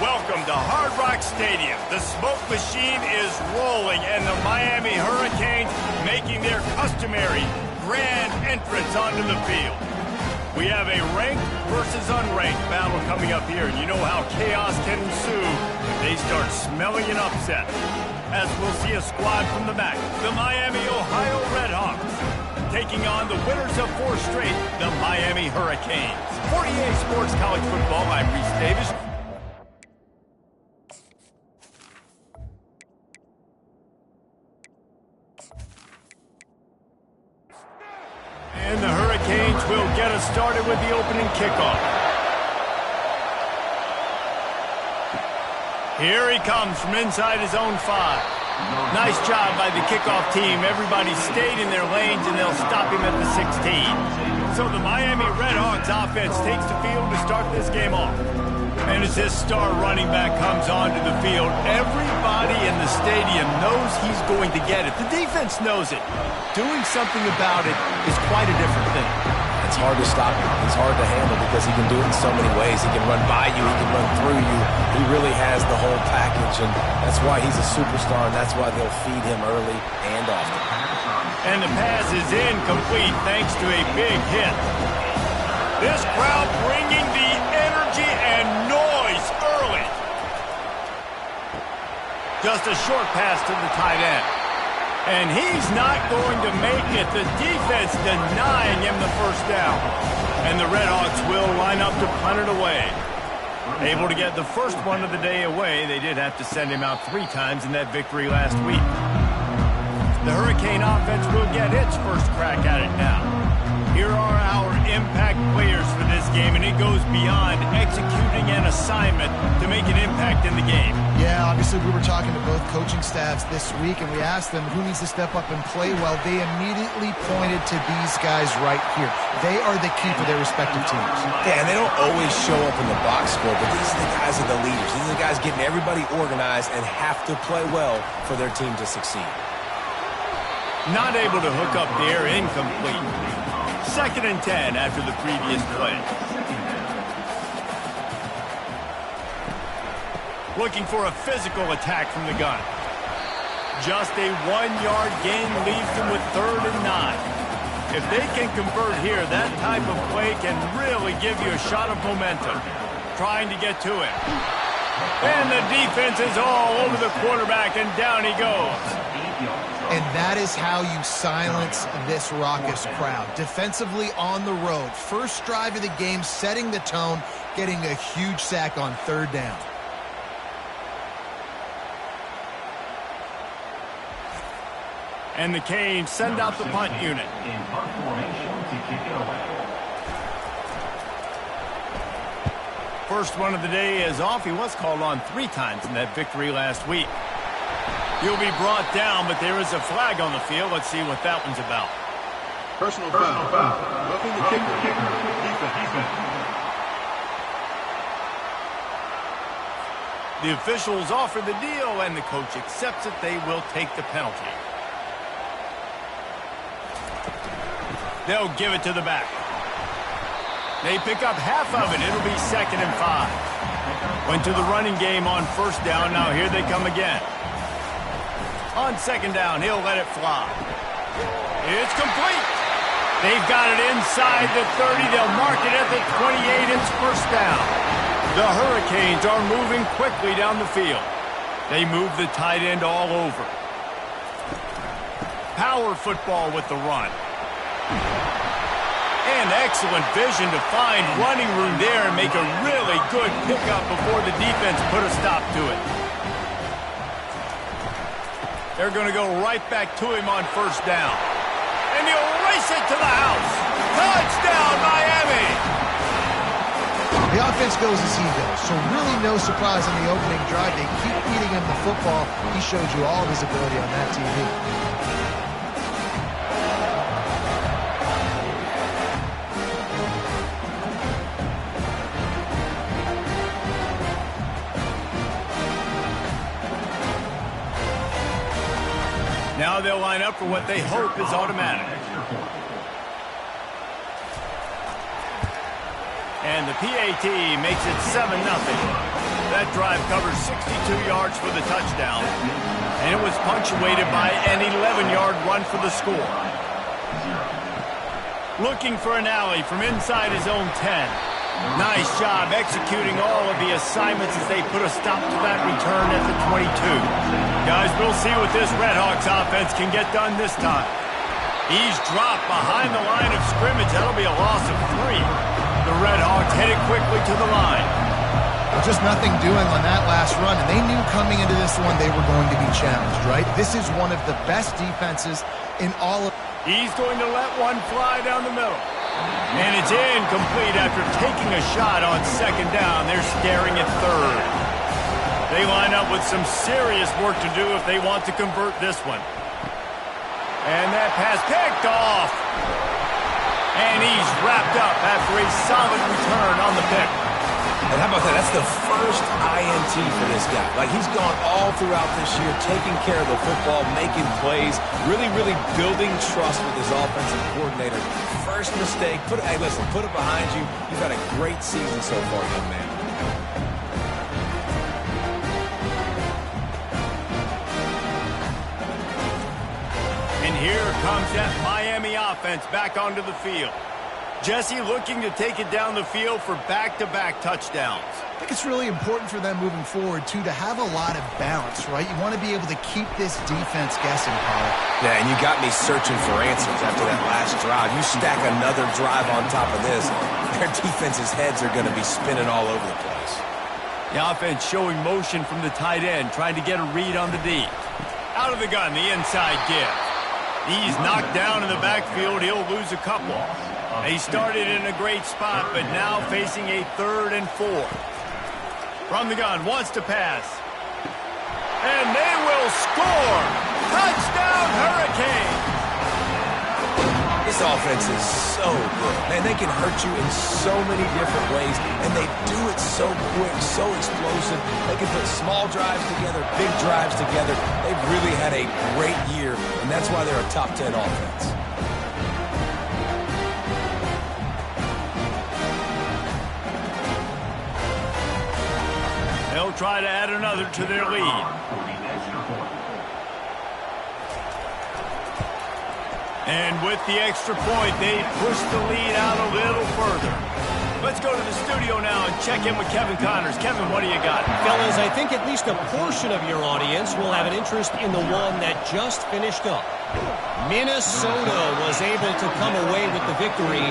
Welcome to Hard Rock Stadium. The smoke machine is rolling, and the Miami Hurricanes making their customary grand entrance onto the field. We have a ranked versus unranked battle coming up here, and you know how chaos can ensue if they start smelling an upset. As we'll see a squad from the back, the Miami, Ohio Redhawks, taking on the winners of 4 straight, the Miami Hurricanes. For EA Sports College Football, I'm Reese Davis. And the Hurricanes will get us started with the opening kickoff. Here he comes from inside his own 5. Nice job by the kickoff team. Everybody stayed in their lanes, and they'll stop him at the 16. So the Miami Redhawks offense takes the field to start this game off. And as this star running back comes onto the field, everybody in the stadium knows he's going to get it. The defense knows it. Doing something about it is quite a different thing. It's hard to stop him. He's hard to handle because he can do it in so many ways. He can run by you. He can run through you. He really has the whole package, and that's why he's a superstar, and that's why they'll feed him early and often. And the pass is incomplete thanks to a big hit. This crowd bringing the energy and noise early. Just a short pass to the tight end. And he's not going to make it. The defense denying him the first down. And the Redhawks will line up to punt it away. Able to get the first one of the day away. They did have to send him out 3 times in that victory last week. The Hurricane offense will get its first crack at it now. Here are our impact players for this game, and it goes beyond executing an assignment to make an impact in the game. Yeah, obviously we were talking to both coaching staffs this week, and we asked them who needs to step up and play well. They immediately pointed to these guys right here. They are the key for their respective teams. Yeah, and they don't always show up in the box score, but these are the guys that are the leaders. These are the guys getting everybody organized and have to play well for their team to succeed. Not able to hook up there, incomplete. 2nd and 10 after the previous play. Looking for a physical attack from the gun. Just a 1-yard gain leaves them with 3rd and 9. If they can convert here, that type of play can really give you a shot of momentum. Trying to get to it. And the defense is all over the quarterback, and down he goes. And that is how you silence this raucous crowd. Defensively on the road. First drive of the game, setting the tone, getting a huge sack on 3rd down. And the Canes send out the punt unit. In punt formation to kick it away. First one of the day is off. He was called on 3 times in that victory last week. He'll be brought down, but there is a flag on the field. Let's see what that one's about. Personal foul. Roughing the kicker. Defense. The officials offer the deal, and the coach accepts it. They will take the penalty. They'll give it to the back. They pick up half of it. It'll be 2nd and 5. Went to the running game on 1st down. Now here they come again. On 2nd down, he'll let it fly. It's complete. They've got it inside the 30. They'll mark it at the 28. It's 1st down. The Hurricanes are moving quickly down the field. They move the tight end all over. Power football with the run. And excellent vision to find running room there and make a really good pickup before the defense put a stop to it. They're going to go right back to him on 1st down. And he'll race it to the house. Touchdown, Miami! The offense goes as he goes, so really no surprise on the opening drive. They keep feeding him the football. He showed you all of his ability on that TV. Now they'll line up for what they hope is automatic. And the PAT makes it 7-0. That drive covers 62 yards for the touchdown, and it was punctuated by an 11-yard run for the score. Looking for an alley from inside his own 10. Nice job executing all of the assignments as they put a stop to that return at the 22. Guys, we'll see what this Redhawks offense can get done this time. He's dropped behind the line of scrimmage. That'll be a loss of 3. The Redhawks headed quickly to the line. Just nothing doing on that last run, and they knew coming into this one they were going to be challenged, right? This is one of the best defenses in all of... He's going to let one fly down the middle. And it's incomplete after taking a shot on second down. They're staring at third. They line up with some serious work to do if they want to convert this one. And that pass picked off. And he's wrapped up after a solid return on the pick. And how about that? That's the first INT for this guy. Like, he's gone all throughout this year, taking care of the football, making plays, really building trust with his offensive coordinator. First mistake, hey, listen, put it behind you. You've had a great season so far, young man. And here comes that Miami offense back onto the field. Jesse looking to take it down the field for back-to-back touchdowns. I think it's really important for them moving forward, too, to have a lot of balance, right? You want to be able to keep this defense guessing, Paul. Yeah, and you got me searching for answers after that last drive. You stack another drive on top of this, their defense's heads are going to be spinning all over the place. The offense showing motion from the tight end, trying to get a read on the deep. Out of the gun, the inside give. He's knocked down in the backfield. He'll lose a couple. He started in a great spot, but now facing a 3rd and 4. From the gun, wants to pass. And they will score! Touchdown, Hurricanes! This offense is so good. Man, they can hurt you in so many different ways, and they do it so quick, so explosive. They can put small drives together, big drives together. They've really had a great year, and that's why they're a top 10 offense. They'll try to add another to their lead. And with the extra point, they push the lead out a little further. Let's go to the studio now and check in with Kevin Connors. Kevin, what do you got? Fellas, I think at least a portion of your audience will have an interest in the one that just finished up. Minnesota was able to come away with the victory,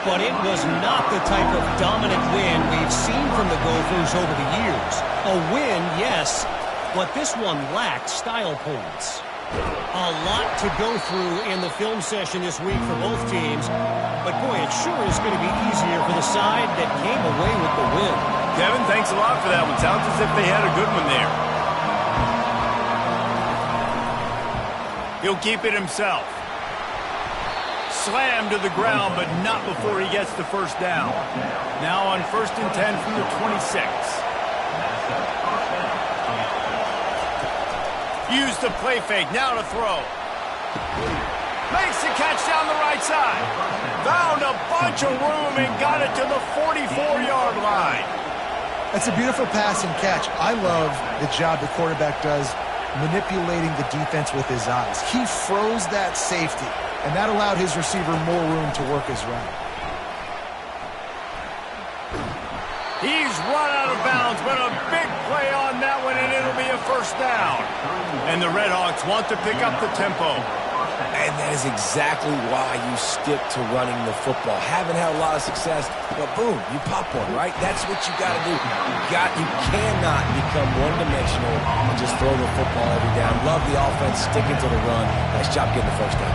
but it was not the type of dominant win we've seen from the Gophers over the years. A win, yes, but this one lacked style points. A lot to go through in the film session this week for both teams, but boy, it sure is going to be easier for the side that came away with the win. Kevin, thanks a lot for that one. Sounds as if they had a good one there. He'll keep it himself. Slammed to the ground, but not before he gets the first down. Now on 1st and 10 from the 26. Use the play fake, now to throw. Makes the catch down the right side. Found a bunch of room and got it to the 44-yard line. That's a beautiful pass and catch. I love the job the quarterback does manipulating the defense with his eyes. He froze that safety, and that allowed his receiver more room to work his route. He's run out of bounds, but a big play on that one, and it'll be a first down. And the Redhawks want to pick up the tempo. And that is exactly why you stick to running the football. Haven't had a lot of success, but boom, you pop one, right? That's what you got to do. You cannot become one-dimensional and just throw the football every down. Love the offense, sticking to the run. Nice job getting the first down.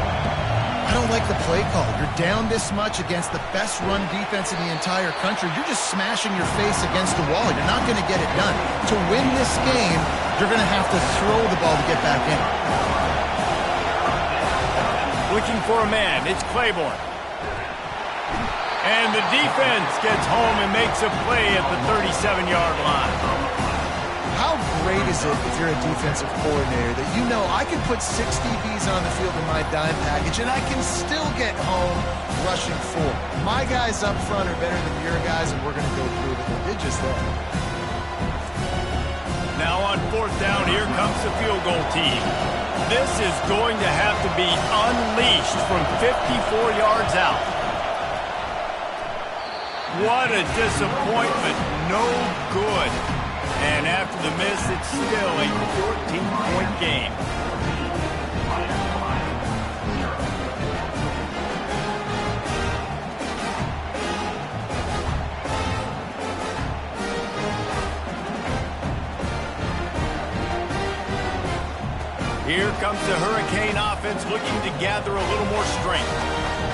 I don't like the play call. You're down this much against the best run defense in the entire country. You're just smashing your face against the wall. You're not going to get it done. To win this game, you're going to have to throw the ball to get back in. Looking for a man. It's Claiborne. And the defense gets home and makes a play at the 37-yard line. How great is it if you're a defensive coordinator that you know I can put 6 DBs on the field in my dime package and I can still get home rushing 4. My guys up front are better than your guys, and we're going to go through it. They did just that. Now on fourth down, here comes the field goal team. This is going to have to be unleashed from 54 yards out. What a disappointment. No good. And after the miss, it's still a 14-point game. Here comes the Hurricane offense looking to gather a little more strength.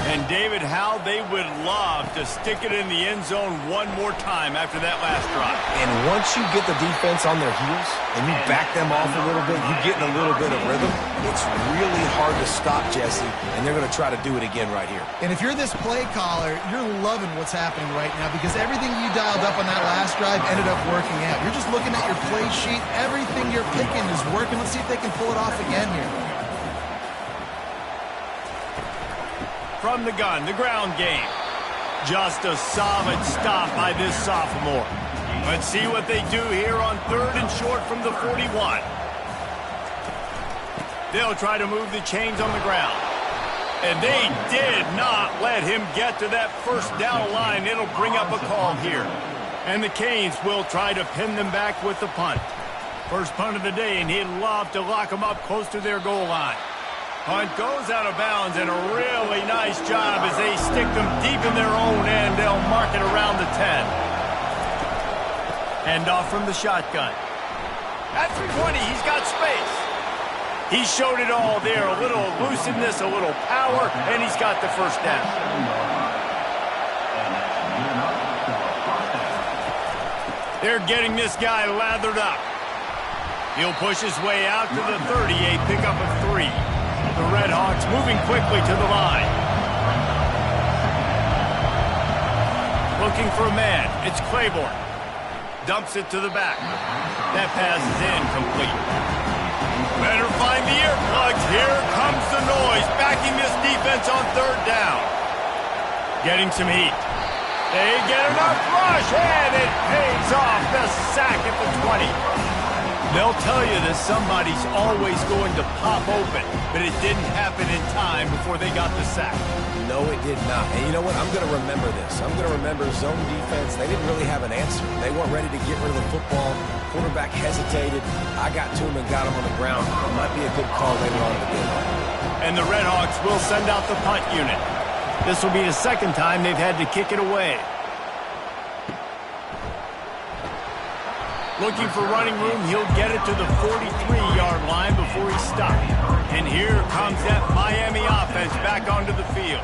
And, David, how they would love to stick it in the end zone one more time after that last drive. And once you get the defense on their heels and you back them off a little bit, you get in a little bit of rhythm, it's really hard to stop, Jesse, and they're going to try to do it again right here. And if you're this play caller, you're loving what's happening right now because everything you dialed up on that last drive ended up working out. You're just looking at your play sheet. Everything you're picking is working. Let's see if they can pull it off again here. From the gun, the ground game. Just a solid stop by this sophomore. Let's see what they do here on third and short from the 41. They'll try to move the chains on the ground. And they did not let him get to that first down line. It'll bring up a call here. And the Canes will try to pin them back with the punt. First punt of the day, and he'd love to lock them up close to their goal line. Punt goes out of bounds, and a really nice job as they stick them deep in their own end. They'll mark it around the 10. Hand off from the shotgun. At 320, he's got space. He showed it all there. A little elusiveness, a little power, and he's got the first down. They're getting this guy lathered up. He'll push his way out to the 30, a pickup of 3. The Red Hawks moving quickly to the line. Looking for a man. It's Claiborne. Dumps it to the back. That pass is incomplete. Better find the earplugs. Here comes the noise. Backing this defense on third down. Getting some heat. They get enough rush, and it pays off. The sack at the 20. They'll tell you that somebody's always going to pop open, but it didn't happen in time before they got the sack. No, it did not. And you know what? I'm going to remember this. I'm going to remember zone defense. They didn't really have an answer. They weren't ready to get rid of the football. Quarterback hesitated. I got to him and got him on the ground. It might be a good call later on in the game. And the Red Hawks will send out the punt unit. This will be the second time they've had to kick it away. Looking for running room, he'll get it to the 43-yard line before he stopped. And here comes that Miami offense back onto the field.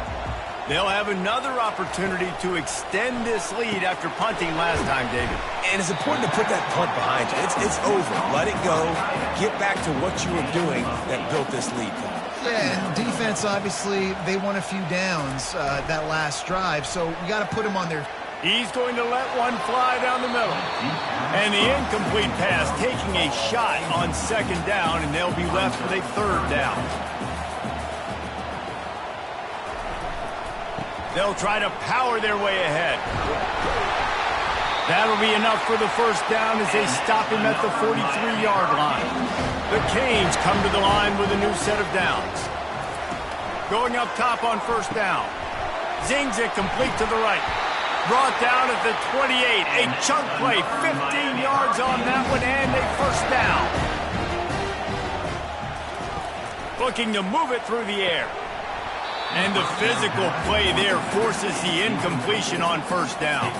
They'll have another opportunity to extend this lead after punting last time, David. And it's important to put that punt behind you. It's over. Let it go. Get back to what you were doing that built this lead. Yeah, and defense, obviously, they won a few downs that last drive, so you got to put them on their... He's going to let one fly down the middle. And the incomplete pass taking a shot on second down, and they'll be left with a third down. They'll try to power their way ahead. That'll be enough for the first down as they stop him at the 43-yard line. The Canes come to the line with a new set of downs. Going up top on first down. Zings it complete to the right. Brought down at the 28. A chunk play. 15 yards on that one and a first down. Looking to move it through the air. And the physical play there forces the incompletion on first down.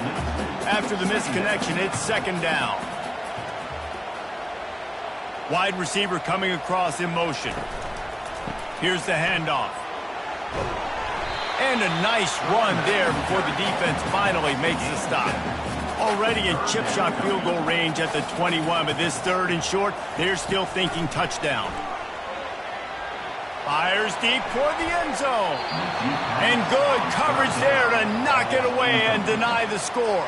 After the misconnection, it's second down. Wide receiver coming across in motion. Here's the handoff. And a nice run there before the defense finally makes the stop. Already in chip shot field goal range at the 21, but this third and short, they're still thinking touchdown. Fires deep toward the end zone. And good coverage there to knock it away and deny the score.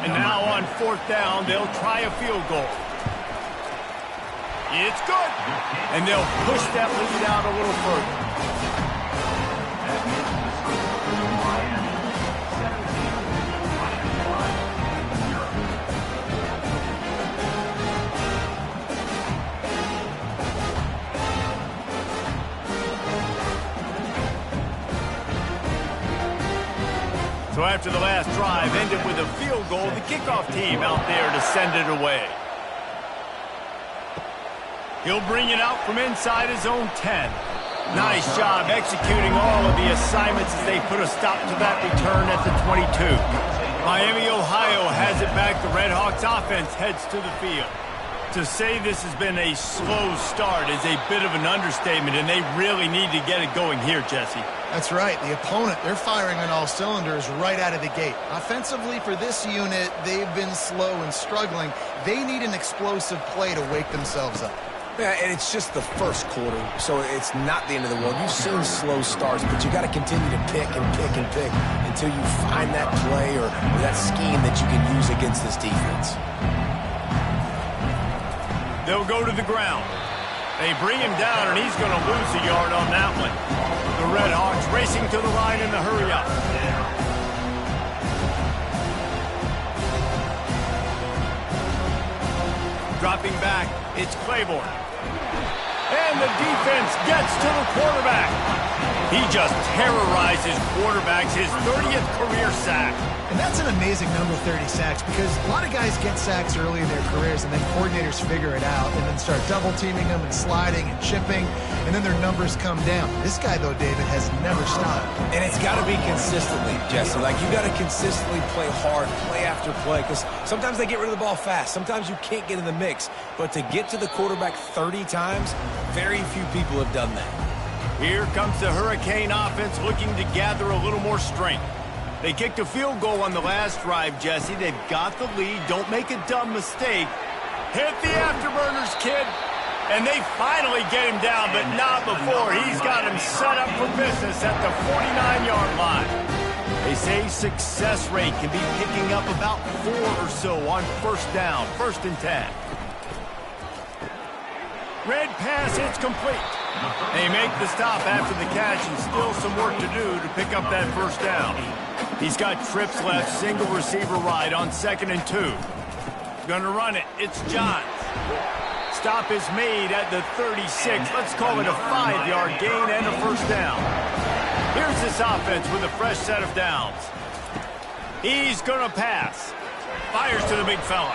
And now on fourth down, they'll try a field goal. It's good. And they'll push that lead out a little further. So after the last drive ended with a field goal, the kickoff team out there to send it away. He'll bring it out from inside his own 10. Nice job executing all of the assignments as they put a stop to that return at the 22. Miami, Ohio has it back. The Red Hawks offense heads to the field. To say this has been a slow start is a bit of an understatement, and they really need to get it going here, Jesse. That's right. The opponent, they're firing on all cylinders right out of the gate. Offensively, for this unit, they've been slow and struggling. They need an explosive play to wake themselves up. Yeah, and it's just the first quarter, so it's not the end of the world. You've seen slow starts, but you got to continue to pick and pick and pick until you find that play or that scheme that you can use against this defense. They'll go to the ground. They bring him down, and he's going to lose a yard on that one. The Red Hawks racing to the line in the hurry-up. Dropping back, it's Claiborne. And the defense gets to the quarterback. He just terrorizes quarterbacks, his 30th career sack. And that's an amazing number, 30 sacks, because a lot of guys get sacks early in their careers, and then coordinators figure it out and then start double-teaming them and sliding and chipping, and then their numbers come down. This guy, though, David, has never stopped. And it's got to be consistently, Jesse. Like, you got to consistently play hard, play after play, because sometimes they get rid of the ball fast. Sometimes you can't get in the mix. But to get to the quarterback 30 times, very few people have done that. Here comes the Hurricane offense looking to gather a little more strength. They kicked a field goal on the last drive, Jesse. They've got the lead. Don't make a dumb mistake. Hit the afterburners, kid. And they finally get him down, but not before. He's got him set up for business at the 49-yard line. They say success rate can be picking up about 4 or so on first down, 1st and 10. Red pass, it's complete. They make the stop after the catch, and still some work to do to pick up that first down. He's got trips left, single receiver right on 2nd and 2. Gonna run it. It's Johns. Stop is made at the 36. Let's call it a 5-yard gain and a first down. Here's this offense with a fresh set of downs. He's gonna pass. Fires to the big fella.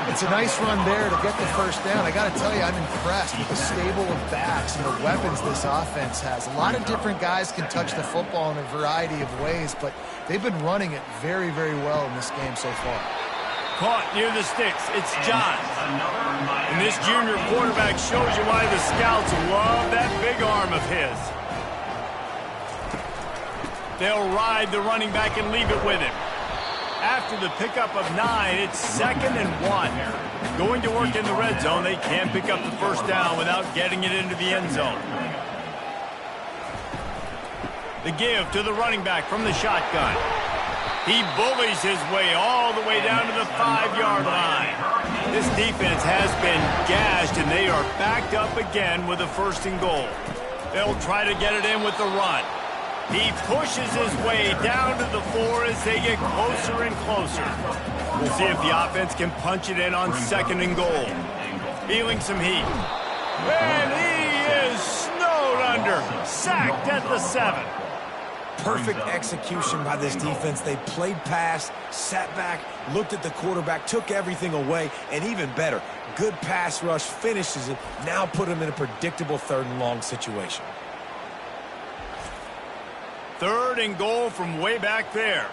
It's a nice run there to get the first down. I got to tell you, I'm impressed with the stable of backs and the weapons this offense has. A lot of different guys can touch the football in a variety of ways, but they've been running it very, very well in this game so far. Caught near the sticks. It's John. And this junior quarterback shows you why the scouts love that big arm of his. They'll ride the running back and leave it with him. After the pickup of 9, it's 2nd and 1. Going to work in the red zone, they can't pick up the first down without getting it into the end zone. The give to the running back from the shotgun. He bullies his way all the way down to the 5-yard line. This defense has been gashed, and they are backed up again with a 1st and goal. They'll try to get it in with the run. He pushes his way down to the 4 as they get closer and closer. We'll see if the offense can punch it in on 2nd and goal. Feeling some heat. And he is snowed under. Sacked at the 7. Perfect execution by this defense. They played pass, sat back, looked at the quarterback, took everything away, and even better, good pass rush, finishes it, now put him in a predictable 3rd and long situation. 3rd and goal from way back there.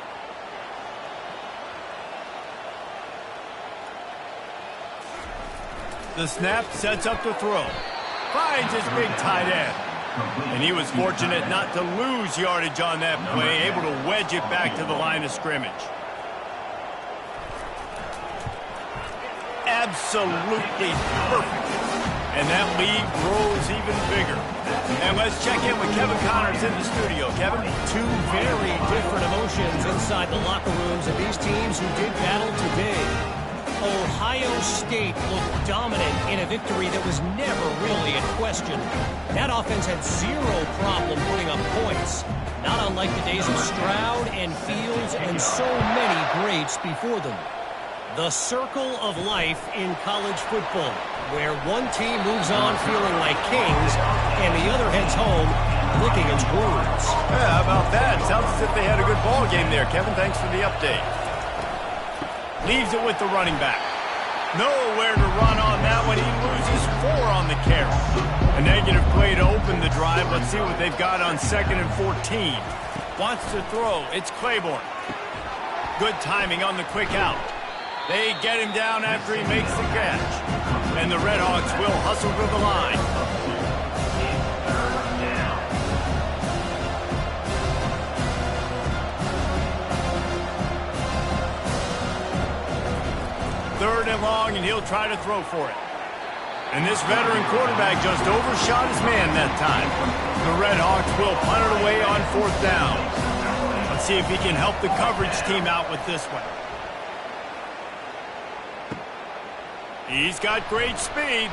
The snap sets up the throw. Finds his big tight end. And he was fortunate not to lose yardage on that play, able to wedge it back to the line of scrimmage. Absolutely perfect. And that lead grows even bigger. And let's check in with Kevin Connors in the studio. Kevin? 2 very different emotions inside the locker rooms of these teams who did battle today. Ohio State looked dominant in a victory that was never really in question. That offense had 0 problem putting up points, not unlike the days of Stroud and Fields and so many greats before them. The circle of life in college football, where one team moves on feeling like kings and the other heads home licking its wounds. Yeah, how about that? Sounds as if they had a good ball game there, Kevin. Thanks for the update. Leaves it with the running back. Nowhere to run on that one. He loses 4 on the carry. A negative play to open the drive. Let's see what they've got on 2nd and 14. Wants to throw. It's Claiborne. Good timing on the quick out. They get him down after he makes the catch. And the Redhawks will hustle to the line. Third and long, and he'll try to throw for it. And this veteran quarterback just overshot his man that time. The Redhawks will punt it away on 4th down. Let's see if he can help the coverage team out with this one. He's got great speed.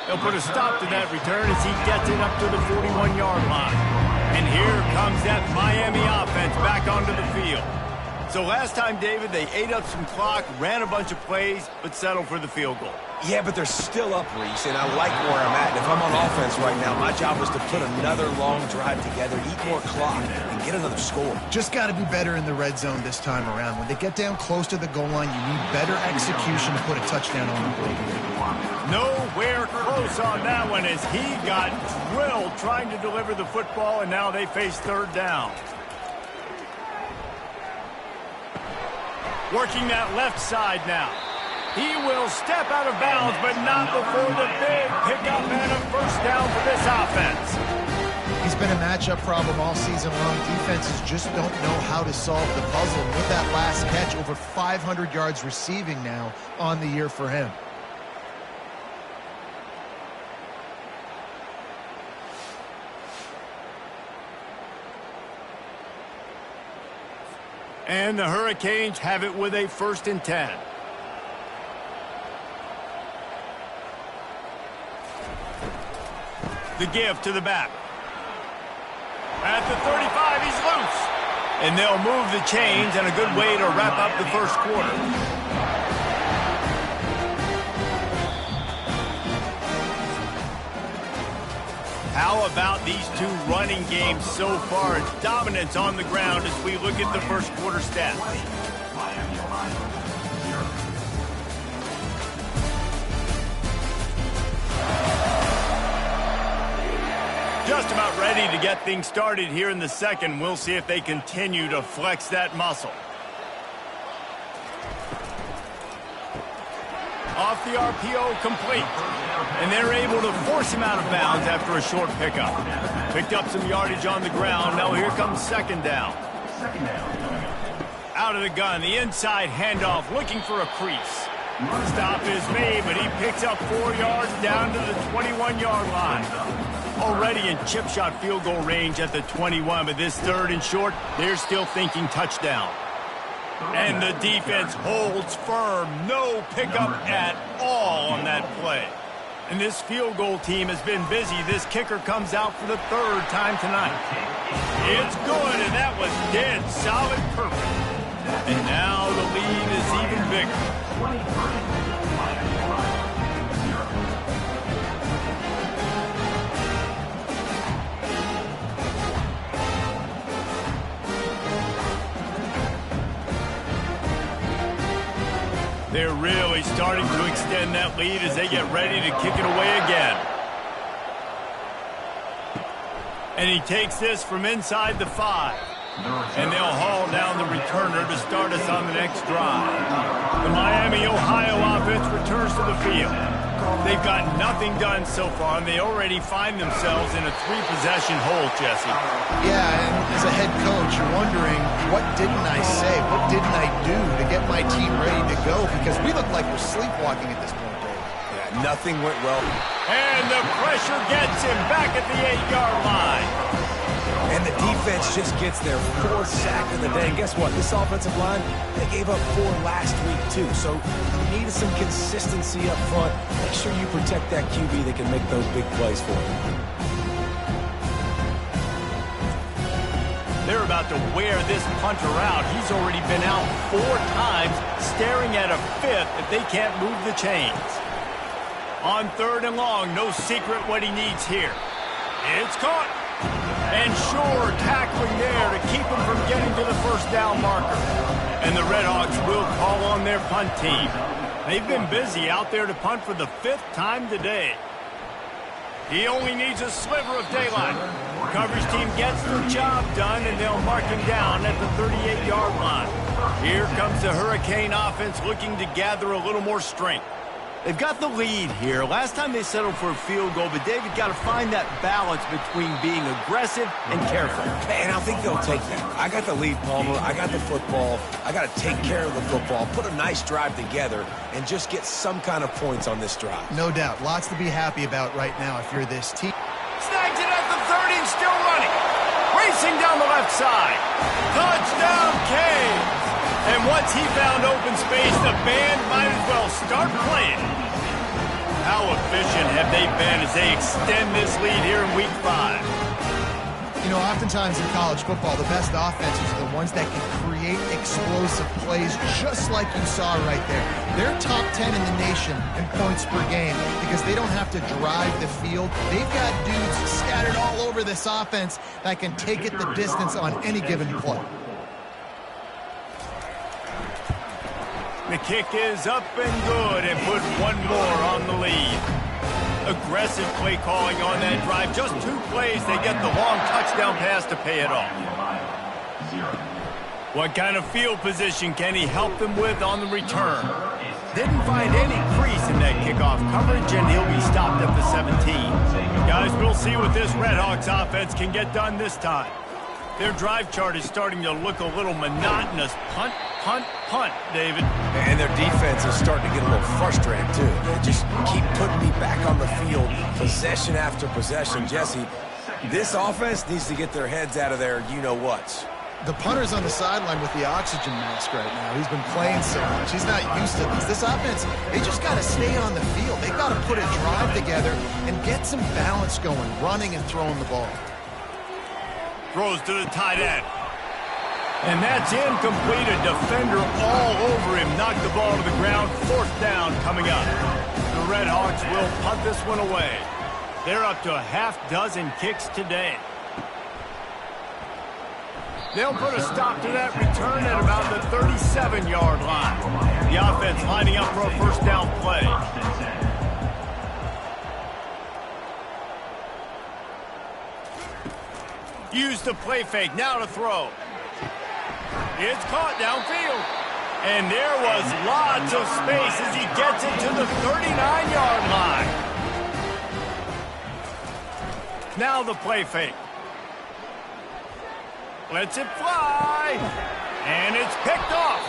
He'll put a stop to that return as he gets it up to the 41-yard line. And here comes that Miami offense back onto the field. So last time, David, they ate up some clock, ran a bunch of plays, but settled for the field goal. Yeah, but they're still up, Reese, and I like where I'm at. And if I'm on offense right now, my job is to put another long drive together, eat more clock, and get another score. Just got to be better in the red zone this time around. When they get down close to the goal line, you need better execution to put a touchdown on the board. Nowhere close on that one as he got drilled trying to deliver the football, and now they face 3rd down. Working that left side now. He will step out of bounds, but not before the big pickup and a 1st down for this offense. He's been a matchup problem all season long. Defenses just don't know how to solve the puzzle. With that last catch, over 500 yards receiving now on the year for him. And the Hurricanes have it with a 1st and 10. The give to the back. At the 35, he's loose. And they'll move the chains, and a good way to wrap up the 1st quarter. How about these 2 running games so far? Dominance on the ground as we look at the 1st quarter stats. Just about ready to get things started here in the 2nd. We'll see if they continue to flex that muscle. Off the RPO, complete. And they're able to force him out of bounds after a short pickup. Picked up some yardage on the ground. Now here comes 2nd down. Out of the gun, the inside handoff, looking for a crease. Stop is made, but he picks up 4 yards down to the 21-yard line. Already in chip shot field goal range at the 21, but this 3rd and short, they're still thinking touchdown. And the defense holds firm. No pickup at all on that play. And this field goal team has been busy. This kicker comes out for the 3rd time tonight. It's good, and that was dead solid perfect. And now the lead is even bigger. They're really starting to extend that lead as they get ready to kick it away again. And he takes this from inside the 5. And they'll haul down the returner to start us on the next drive. The Miami, Ohio offense returns to the field. They've got nothing done so far, and they already find themselves in a 3-possession hole, Jesse. Yeah, and as a head coach, you're wondering, what didn't I say? What didn't I do to get my team ready to go? Because we look like we're sleepwalking at this point, Dave. Yeah, nothing went well. And the pressure gets him back at the 8-yard line. And the defense just gets their 4th sack of the day. And guess what? This offensive line, they gave up 4 last week, too. So you need some consistency up front. Make sure you protect that QB that can make those big plays for you. They're about to wear this punter out. He's already been out 4 times, staring at a 5th if they can't move the chains. On 3rd and long, no secret what he needs here. It's caught. And sure tackling there to keep him from getting to the first down marker. And the Redhawks will call on their punt team. They've been busy out there to punt for the 5th time today. He only needs a sliver of daylight. Coverage team gets the job done, and they'll mark him down at the 38-yard line. Here comes the Hurricane offense looking to gather a little more strength. They've got the lead here. Last time they settled for a field goal, but David got to find that balance between being aggressive and careful. And I think they'll take that. I got the lead, Palmer. I got the football. I got to take care of the football, put a nice drive together, and just get some kind of points on this drive. No doubt. Lots to be happy about right now if you're this team. Snags it at the 30 and still running. Racing down the left side. Touchdown, Canes. And once he found open space, the band might as well start playing. How efficient have they been as they extend this lead here in Week 5? You know, oftentimes in college football, the best offenses are the ones that can create explosive plays, just like you saw right there. They're top 10 in the nation in points per game because they don't have to drive the field. They've got dudes scattered all over this offense that can take it the distance on any given play. The kick is up and good and put one more on the lead. Aggressive play calling on that drive. Just 2 plays, they get the long touchdown pass to pay it off. What kind of field position can he help them with on the return? Didn't find any crease in that kickoff coverage, and he'll be stopped at the 17. Guys, we'll see what this Redhawks offense can get done this time. Their drive chart is starting to look a little monotonous. Punt, punt, punt, David. And their defense is starting to get a little frustrated, too. They just keep putting me back on the field, possession after possession. Jesse, this offense needs to get their heads out of their you-know-whats. The punter's on the sideline with the oxygen mask right now. He's been playing so much. He's not used to this. This offense, they just got to stay on the field. They've got to put a drive together and get some balance going, running and throwing the ball. Throws to the tight end. And that's incomplete. A defender all over him. Knocked the ball to the ground. 4th down coming up. The Redhawks will punt this one away. They're up to a half-dozen kicks today. They'll put a stop to that return at about the 37-yard line. The offense lining up for a first down play. Use the play fake, now to throw. It's caught downfield. And there was lots of space as he gets it to the 39-yard line. Now the play fake. Lets it fly. And it's picked off.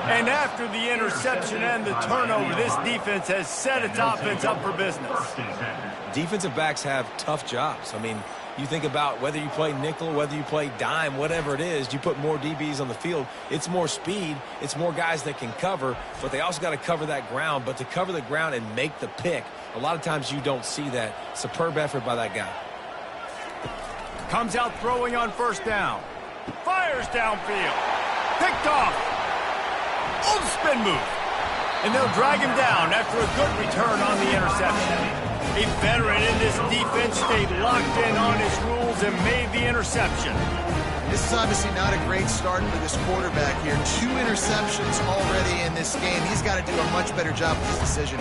And after the interception and the turnover, this defense has set its offense up for business. Defensive backs have tough jobs. I mean, you think about whether you play nickel, whether you play dime, whatever it is, you put more DBs on the field. It's more speed. It's more guys that can cover, but they also got to cover that ground. But to cover the ground and make the pick, a lot of times you don't see that. Superb effort by that guy. Comes out throwing on first down. Fires downfield. Picked off. Old spin move. And they'll drag him down after a good return on the interception. A veteran in this defense stayed locked in on his rules and made the interception. This is obviously not a great start for this quarterback here. 2 interceptions already in this game. He's got to do a much better job with his decision.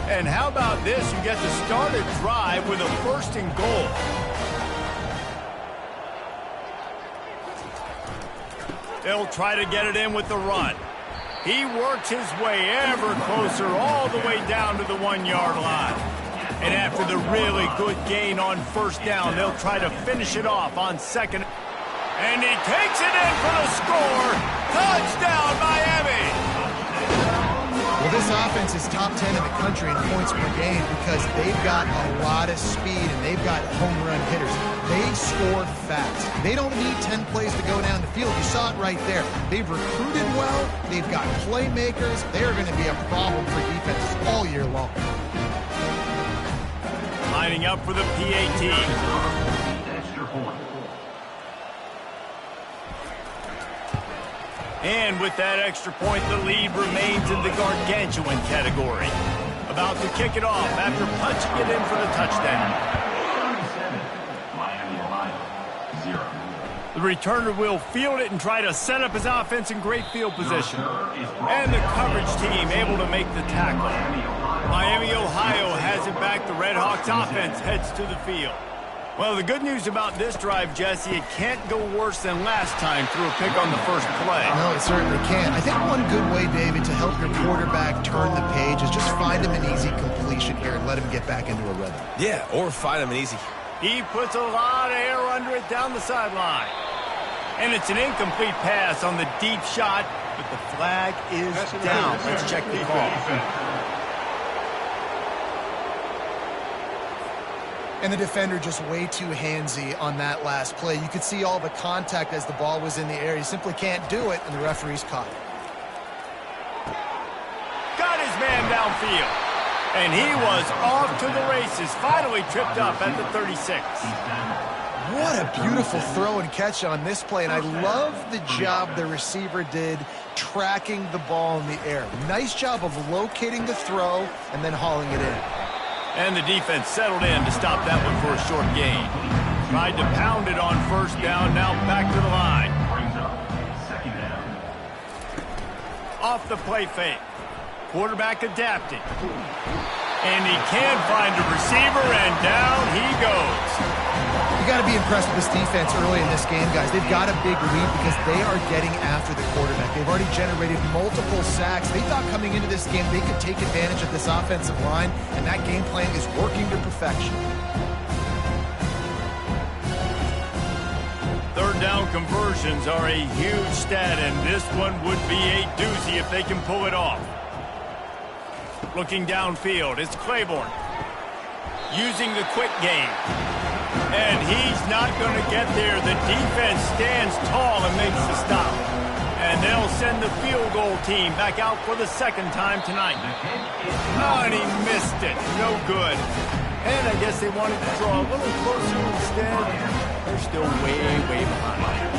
And how about this? You get to start a drive with a 1st and goal. They'll try to get it in with the run. He works his way ever closer all the way down to the 1-yard line. And after the really good gain on first down, they'll try to finish it off on 2nd. And he takes it in for the score. Touchdown, Miami! Well, this offense is top 10 in the country in points per game because they've got a lot of speed and they've got home run hitters. They score fast. They don't need 10 plays to go down the field. You saw it right there. They've recruited well. They've got playmakers. They're going to be a problem for defenses all year long. Lining up for the PAT. Extra point. And with that extra point, the lead remains in the gargantuan category. about to kick it off after punching it in for the touchdown. 37, Miami, Ohio, 0. The returner will field it and try to set up his offense in great field position. And the coverage team able to make the tackle. Miami, Ohio has it back. The Red Hawks offense heads to the field. Well, the good news about this drive, Jesse, it can't go worse than last time through a pick on the first play. No, it certainly can't. I think one good way, David, to help your quarterback turn the page is just find him an easy completion here and let him get back into a rhythm. Yeah, or find him an easy. He puts a lot of air under it down the sideline. And it's an incomplete pass on the deep shot, but the flag is down. Let's check the call. And the defender just way too handsy on that last play. You could see all the contact as the ball was in the air. You simply can't do it, and the referee's caught it. Got his man downfield. And he was off to the races, finally tripped up at the 36. What a beautiful throw and catch on this play, and I love the job the receiver did tracking the ball in the air. Nice job of locating the throw and then hauling it in. And the defense settled in to stop that one for a short gain. Tried to pound it on first down, now back to the line. Brings up second down. Off the play fake. Quarterback adapting. And he can find a receiver, and down he goes. You got to be impressed with this defense early in this game, guys. They've got a big lead because they are getting after the quarterback. They've already generated multiple sacks. They thought coming into this game they could take advantage of this offensive line, and that game plan is working to perfection. Third down conversions are a huge stat, and this one would be a doozy if they can pull it off. Looking downfield, it's Claiborne. Using the quick game. And he's not going to get there. The defense stands tall and makes the stop. And they'll send the field goal team back out for the second time tonight. Oh, and he missed it. No good. And I guess they wanted to draw a little closer instead. They're still way, way behind.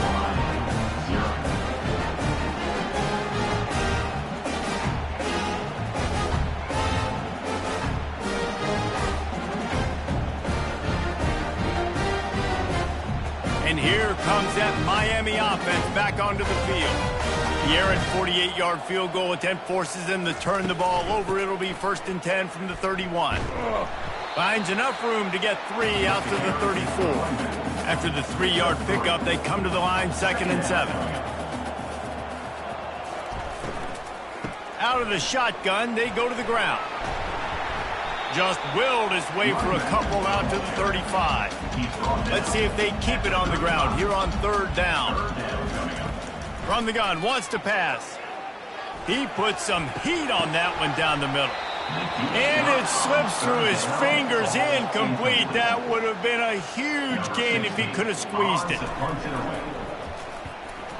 And here comes that Miami offense back onto the field. The errant 48-yard field goal attempt forces them to turn the ball over. It'll be 1st and 10 from the 31. Finds enough room to get 3 out to the 34. After the 3-yard pickup, they come to the line 2nd and 7. Out of the shotgun, they go to the ground. Just willed his way for a couple out to the 35. Let's see if they keep it on the ground here on 3rd down. From the gun, wants to pass. He puts some heat on that one down the middle. And it slips through his fingers, incomplete. That would have been a huge gain if he could have squeezed it.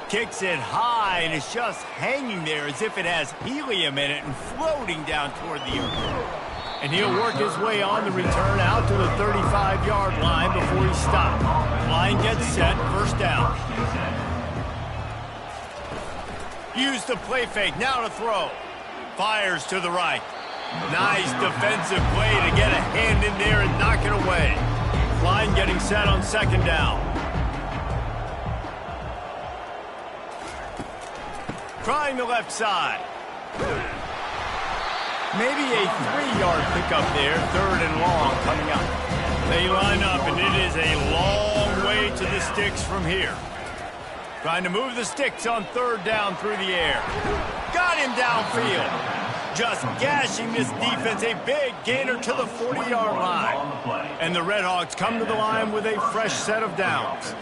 Kicks it high, and it's just hanging there as if it has helium in it and floating down toward the earth. And he'll work his way on the return out to the 35-yard line before he stopped. Line gets set, 1st down. Use the play fake, now to throw. Fires to the right. Nice defensive play to get a hand in there and knock it away. Line getting set on 2nd down. Trying the left side. Maybe a 3-yard pickup there, 3rd and long coming up. They line up, and it is a long way to the sticks from here. Trying to move the sticks on 3rd down through the air. Got him downfield. Just gashing this defense, a big gainer to the 40-yard line. And the Red Hawks come to the line with a fresh set of downs.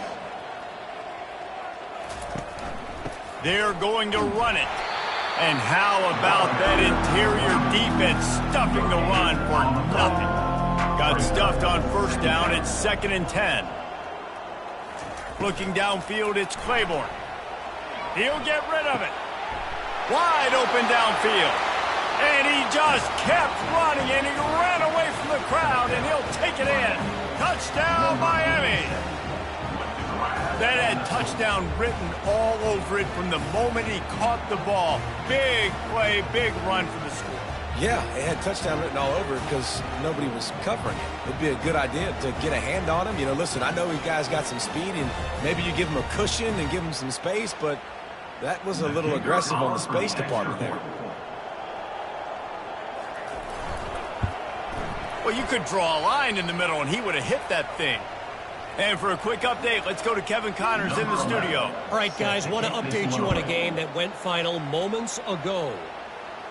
They're going to run it. And how about that interior defense stuffing the run for nothing? Got stuffed on 1st down. It's 2nd and 10. Looking downfield, it's Claiborne. He'll get rid of it. Wide open downfield. And he just kept running, and he ran away from the crowd, and he'll take it in. Touchdown, Miami. That had touchdown written all over it from the moment he caught the ball. Big play, big run for the score. Yeah, it had touchdown written all over it because nobody was covering it. It'd be a good idea to get a hand on him. You know, listen, I know you guys got some speed, and maybe you give him a cushion and give him some space, but that was a little aggressive on the space department there. Well, you could draw a line in the middle, and he would have hit that thing. And for a quick update, let's go to Kevin Connors in the studio. All right, guys, want to update you on a game that went final moments ago.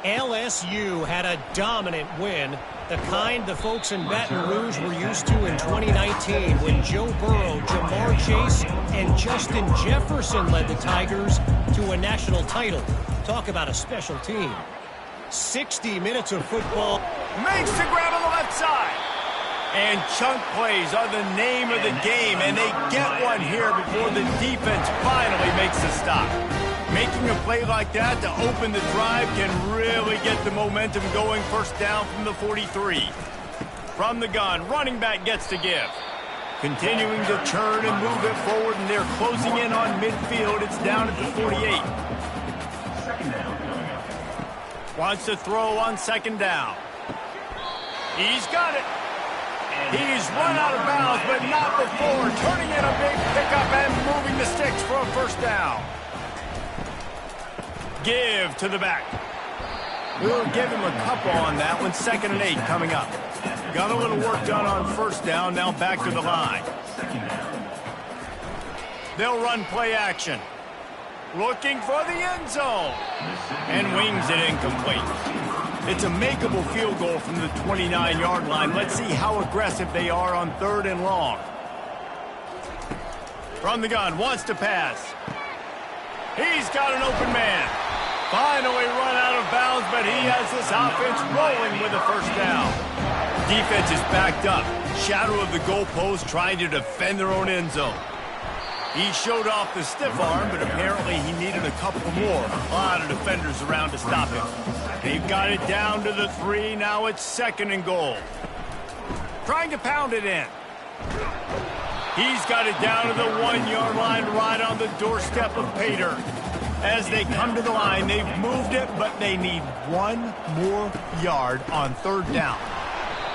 LSU had a dominant win, the kind the folks in Baton Rouge were used to in 2019 when Joe Burrow, Jamar Chase, and Justin Jefferson led the Tigers to a national title. Talk about a special team. 60 minutes of football. Makes the grab on the left side. And chunk plays are the name of the game, and they get one here before the defense finally makes the stop. Making a play like that to open the drive can really get the momentum going. First down from the 43. From the gun, running back gets to give. Continuing to turn and move it forward, and they're closing in on midfield. It's down at the 48. Second down coming up. Wants to throw on second down. He's got it. He's run out of bounds, but not before. Turning in a big pickup and moving the sticks for a first down. Give to the back. We'll give him a couple on that one. 2nd and 8 coming up. Got a little work done on first down. Now back to the line. They'll run play action. Looking for the end zone. And wings it incomplete. It's a makeable field goal from the 29-yard line. Let's see how aggressive they are on 3rd and long. From the gun, wants to pass. He's got an open man. Finally run out of bounds, but he has this offense rolling with a first down. Defense is backed up. Shadow of the goalpost trying to defend their own end zone. He showed off the stiff arm, but apparently he needed a couple more. A lot of defenders around to stop him. They've got it down to the 3. Now it's 2nd and goal. Trying to pound it in. He's got it down to the 1-yard line right on the doorstep of Pater. As they come to the line, they've moved it, but they need one more yard on 3rd down.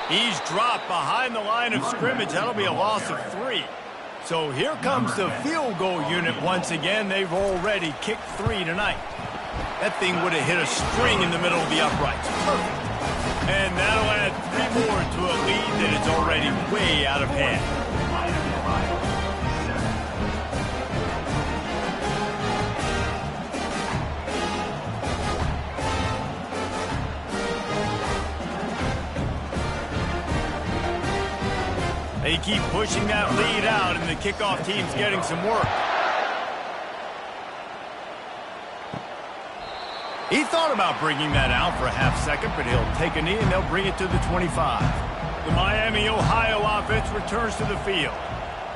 He's dropped behind the line of scrimmage. That'll be a loss of 3. So here comes the field goal unit once again. They've already kicked 3 tonight. That thing would have hit a string in the middle of the uprights. Perfect. And that'll add 3 more to a lead that is already way out of hand. They keep pushing that lead out, and the kickoff team's getting some work. He thought about bringing that out for a half second, but he'll take a knee, and they'll bring it to the 25. The Miami, Ohio offense returns to the field.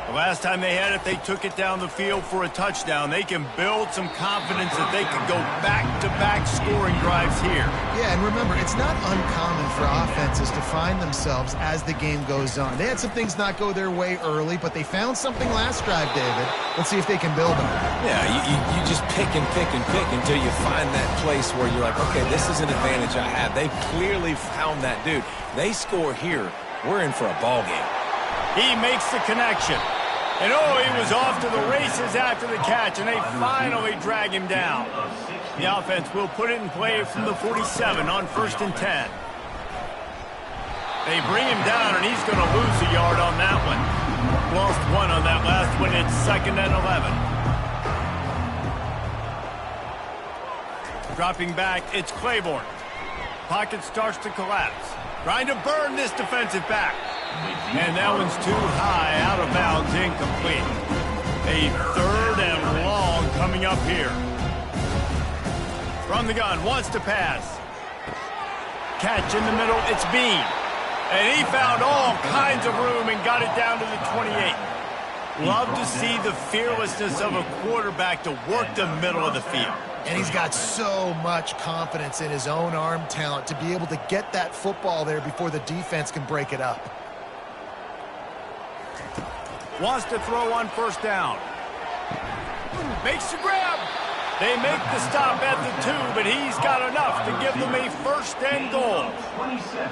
The last time they had it, they took it down the field for a touchdown. They can build some confidence that they can go back-to-back scoring drives here. Yeah, and remember, it's not uncommon for offenses to find themselves as the game goes on. They had some things not go their way early, but they found something last drive, David. Let's see if they can build on it. Yeah, you just pick and pick and pick until you find that place where you're like, okay, this is an advantage I have. They've clearly found that dude. They score here, we're in for a ball game. He makes the connection. And oh, he was off to the races after the catch, and they finally drag him down. The offense will put it in play from the 47 on 1st and 10. They bring him down, and he's going to lose a yard on that one. Lost 1 on that last one. It's 2nd and 11. Dropping back, it's Claiborne. Pocket starts to collapse. Trying to burn this defensive back. And that one's too high, out of bounds, incomplete. A 3rd and long coming up here. From the gun, wants to pass. Catch in the middle, it's Bean. And he found all kinds of room and got it down to the 28. Love to see the fearlessness of a quarterback to work the middle of the field. And he's got so much confidence in his own arm talent to be able to get that football there before the defense can break it up. Wants to throw on 1st down. Makes the grab. They make the stop at the 2, but he's got enough to give them a first and goal.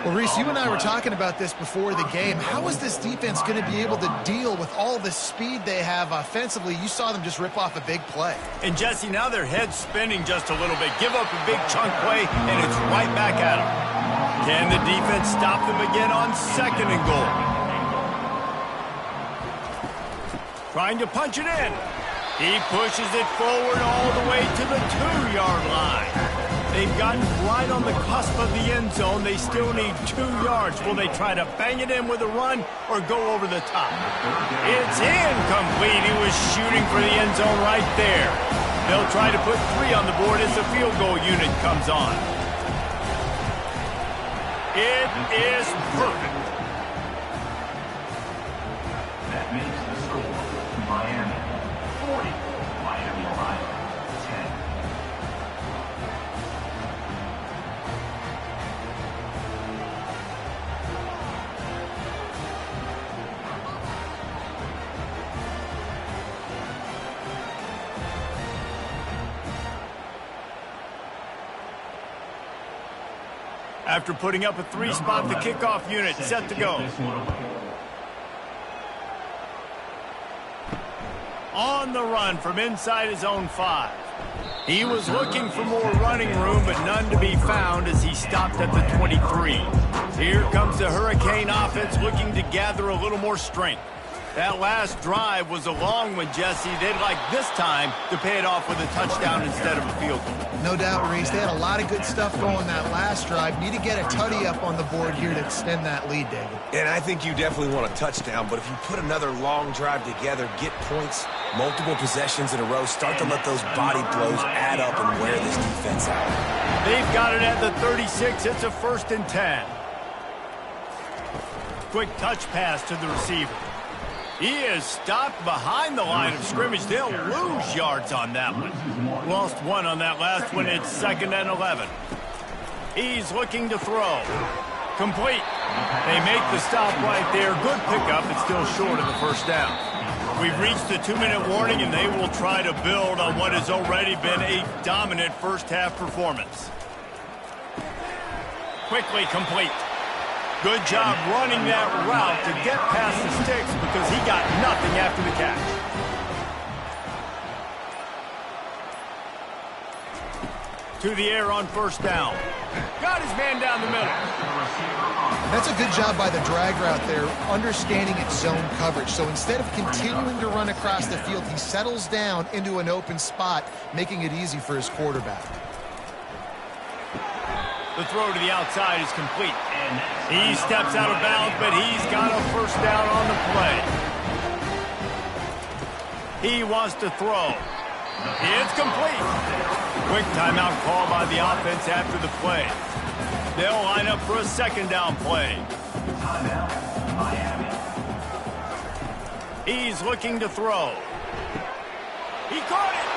Well, Reese, you and I were talking about this before the game. How is this defense going to be able to deal with all the speed they have offensively? You saw them just rip off a big play. And, Jesse, now their head's spinning just a little bit. Give up a big chunk play, and it's right back at them. Can the defense stop them again on second and goal? Trying to punch it in. He pushes it forward all the way to the 2-yard line. They've gotten right on the cusp of the end zone. They still need 2 yards. Will they try to bang it in with a run or go over the top? It's incomplete. He was shooting for the end zone right there. They'll try to put 3 on the board as the field goal unit comes on. It is perfect. That makes the score Miami 40, Miami, Ohio 10. After putting up a 3-spot, the kickoff unit set to go. On the run from inside his own 5. He was looking for more running room, but none to be found as he stopped at the 23. Here comes the Hurricane offense looking to gather a little more strength. That last drive was a long one, Jesse. They'd like this time to pay it off with a touchdown instead of a field goal. No doubt, Reese. They had a lot of good stuff going that last drive. Need to get a tutty up on the board here to extend that lead, David. And I think you definitely want a touchdown, but if you put another long drive together, get points, multiple possessions in a row, start to let those body blows add up and wear this defense out. They've got it at the 36. It's a 1st and 10. Quick touch pass to the receiver. He is stopped behind the line of scrimmage. They'll lose yards on that one. Lost 1 on that last one. It's 2nd and 11. He's looking to throw. Complete. They make the stop right there. Good pickup. It's still short of the first down. We've reached the 2-minute warning, and they will try to build on what has already been a dominant first-half performance. Quickly complete. Good job running that route to get past the sticks because he got nothing after the catch. To the air on 1st down. Got his man down the middle. That's a good job by the drag route there, understanding its zone coverage. So instead of continuing to run across the field, he settles down into an open spot, making it easy for his quarterback. The throw to the outside is complete. He steps out of bounds, but he's got a 1st down on the play. He wants to throw. It's complete. Quick timeout call by the offense after the play. They'll line up for a 2nd down play. He's looking to throw. He caught it.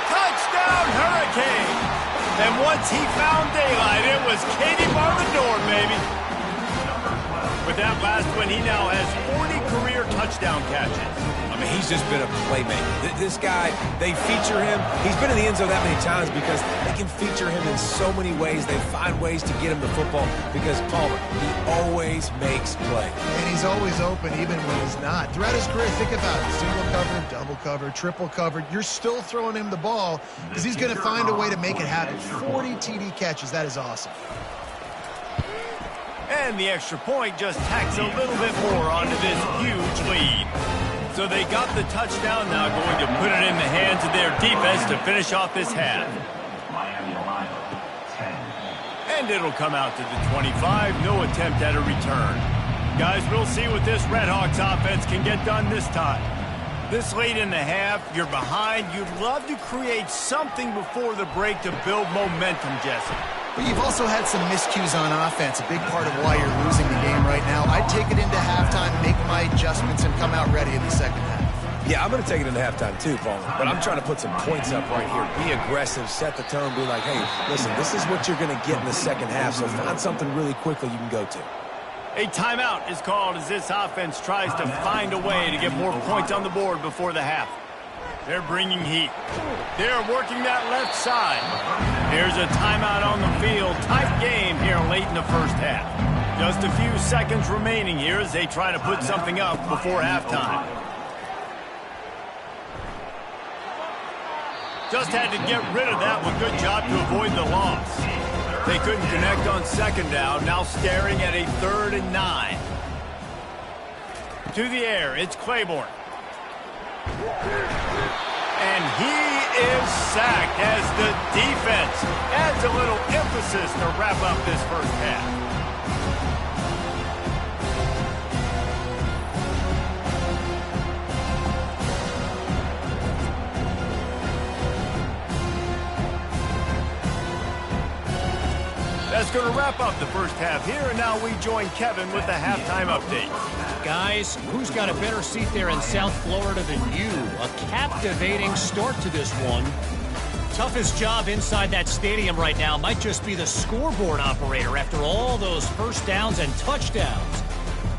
Touchdown, Hurricane. And once he found daylight, it was Katie bar the door, baby. With that last one, he now has 40 career touchdown catches. I mean, he's just been a playmaker. This guy, they feature him. He's been in the end zone that many times because they can feature him in so many ways. They find ways to get him the football because Palmer, he always makes plays. And he's always open even when he's not. Throughout his career, think about it. Single cover, double cover, triple cover. You're still throwing him the ball because he's going to find a way to make it happen. 40 TD catches. That is awesome. And the extra point just tacks a little bit more onto this huge lead. So they got the touchdown, now going to put it in the hands of their defense to finish off this half. Miami, Ohio 10. And it'll come out to the 25. No attempt at a return. Guys, we'll see what this Redhawks offense can get done this time. This late in the half, you're behind. You'd love to create something before the break to build momentum, Jesse. But you've also had some miscues on offense, a big part of why you're losing the game right now. I'd take it into halftime, make my adjustments, and come out ready in the 2nd half. Yeah, I'm going to take it into halftime too, Paul. But I'm trying to put some points up right here. Be aggressive, set the tone, be like, hey, listen, this is what you're going to get in the 2nd half, so find something really quickly you can go to. A timeout is called as this offense tries to find a way to get more points on the board before the half. They're bringing heat. They're working that left side. Here's a timeout on the field. Tight game here late in the first half. Just a few seconds remaining here as they try to put something up before halftime. Just had to get rid of that one. Good job to avoid the loss. They couldn't connect on second down. Now staring at a 3rd and 9. To the air, it's Claiborne. And he is sacked as the defense adds a little emphasis to wrap up this first half. That's going to wrap up the first half here, and now we join Kevin with the halftime update. Guys, who's got a better seat there in South Florida than you? A captivating start to this one. Toughest job inside that stadium right now might just be the scoreboard operator after all those first downs and touchdowns.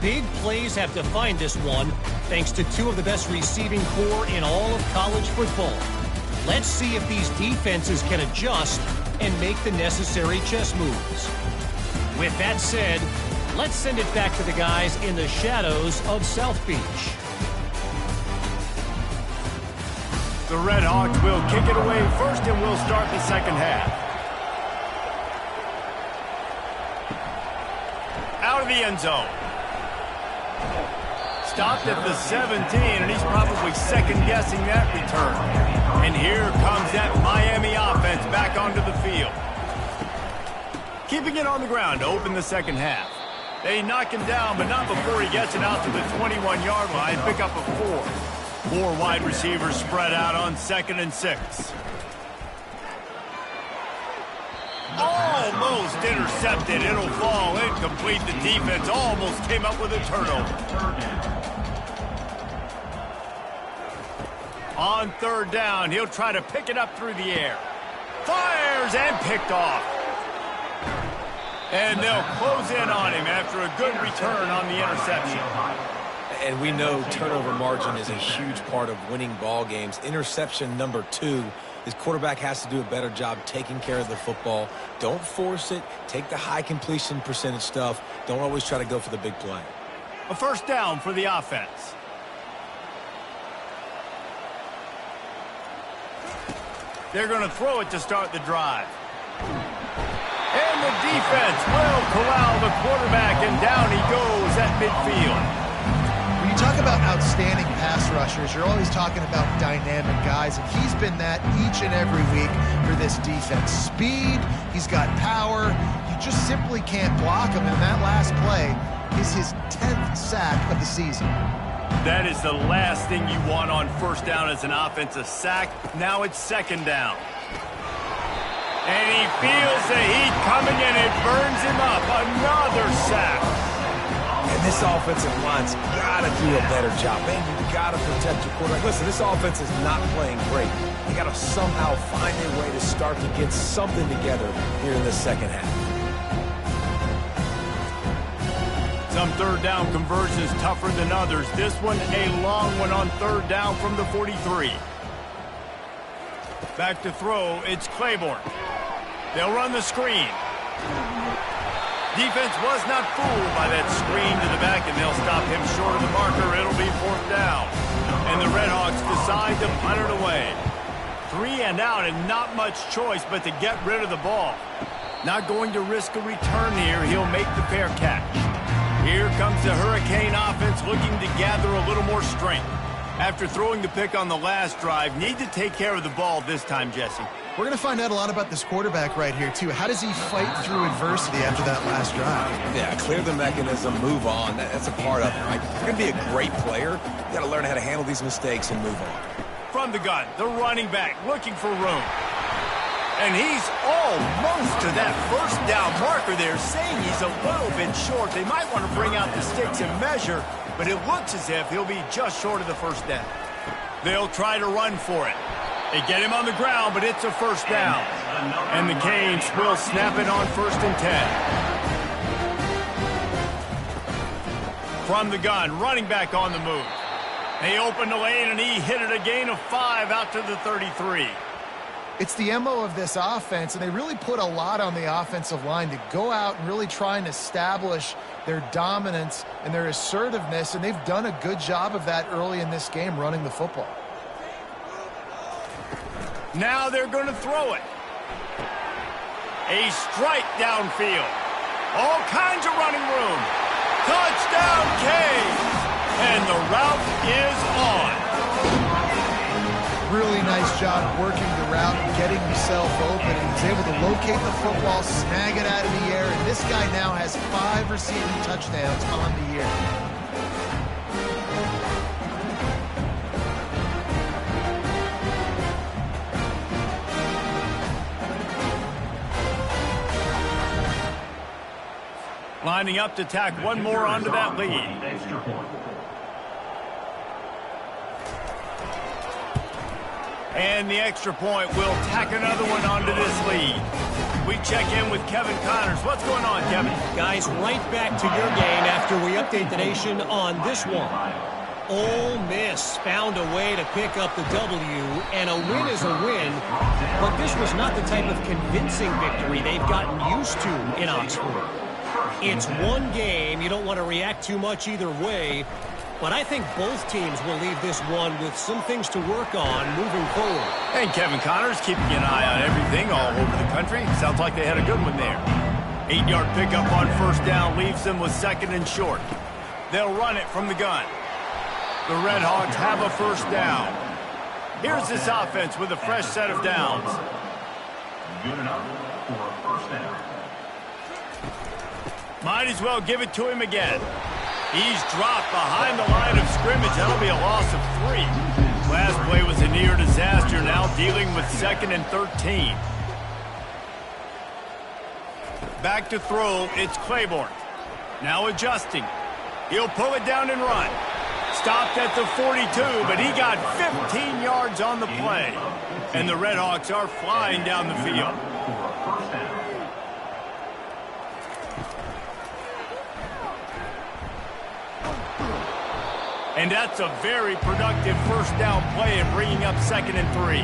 Big plays have defined this one, thanks to two of the best receiving corps in all of college football. Let's see if these defenses can adjust and make the necessary chess moves. With that said, let's send it back to the guys in the shadows of South Beach. The Red Hawks will kick it away first, and we'll start the second half. Out of the end zone. Stopped at the 17, and he's probably second-guessing that return. And here comes that Miami offense back onto the field. Keeping it on the ground to open the second half. They knock him down, but not before he gets it out to the 21-yard line. Pick up a 4. 4 wide receivers spread out on 2nd and 6. Almost intercepted. It'll fall incomplete. The defense almost came up with a turnover. On 3rd down, he'll try to pick it up through the air. Fires and picked off. And they'll close in on him after a good return on the interception. And we know turnover margin is a huge part of winning ball games. Interception number 2. His quarterback has to do a better job taking care of the football. Don't force it. Take the high completion percentage stuff. Don't always try to go for the big play. A 1st down for the offense. They're going to throw it to start the drive. And the defense will corral the quarterback, and down he goes at midfield. When you talk about outstanding pass rushers, you're always talking about dynamic guys, and he's been that each and every week for this defense. Speed, he's got power. You just simply can't block him, and that last play is his 10th sack of the season. That is the last thing you want on 1st down as an offensive sack. Now it's 2nd down. And he feels the heat coming, and it burns him up. Another sack. And this offensive line's got to do a better job. Man, you got to protect your quarterback. Listen, this offense is not playing great. They got to somehow find a way to start to get something together here in the second half. Some 3rd down conversions tougher than others. This one a long one on 3rd down from the 43. Back to throw, it's Claiborne. They'll run the screen. Defense was not fooled by that screen to the back, and they'll stop him short of the marker. It'll be 4th down. And the Red Hawks decide to punt it away. 3 and out, and not much choice but to get rid of the ball. Not going to risk a return here. He'll make the fair catch. Here comes the Hurricane offense looking to gather a little more strength. After throwing the pick on the last drive, need to take care of the ball this time, Jesse. We're going to find out a lot about this quarterback right here, too. How does he fight through adversity after that last drive? Yeah, clear the mechanism, move on. That's a part of it, right? If you're going to be a great player, you got to learn how to handle these mistakes and move on. From the gun, the running back looking for room. And he's almost to that 1st down marker there, saying he's a little bit short. They might want to bring out the sticks and measure, but it looks as if he'll be just short of the 1st down. They'll try to run for it. They get him on the ground, but it's a 1st down. And the Canes will snap it on 1st and 10. From the gun, running back on the move. They opened the lane, and he hit it a gain of 5 out to the 33. It's the MO of this offense, and they really put a lot on the offensive line to go out and really try and establish their dominance and their assertiveness, and they've done a good job of that early in this game running the football. Now they're going to throw it. A strike downfield. All kinds of running room. Touchdown, Cave! And the route is on. Really nice job working the route and getting himself open. And he's able to locate the football, snag it out of the air, and this guy now has 5 receiving touchdowns on the year. Lining up to tack one more onto that lead. And the extra point will tack another one onto this lead. We check in with Kevin Connors. What's going on, Kevin? Guys, right back to your game after we update the nation on this one. Ole Miss found a way to pick up the W, and a win is a win, but this was not the type of convincing victory they've gotten used to in Oxford. It's one game. You don't want to react too much either way. But I think both teams will leave this one with some things to work on moving forward. And Kevin Connors keeping an eye on everything all over the country. Sounds like they had a good one there. 8-yard pickup on first down leaves them with 2nd and short. They'll run it from the gun. The Red Hawks have a first down. Here's this offense with a fresh set of downs. Good enough for a first down. Might as well give it to him again. He's dropped behind the line of scrimmage. That'll be a loss of 3. Last play was a near disaster. Now dealing with 2nd and 13. Back to throw. It's Claiborne. Now adjusting. He'll pull it down and run. Stopped at the 42, but he got 15 yards on the play. And the Red Hawks are flying down the field. And that's a very productive first down play and bringing up 2nd and 3.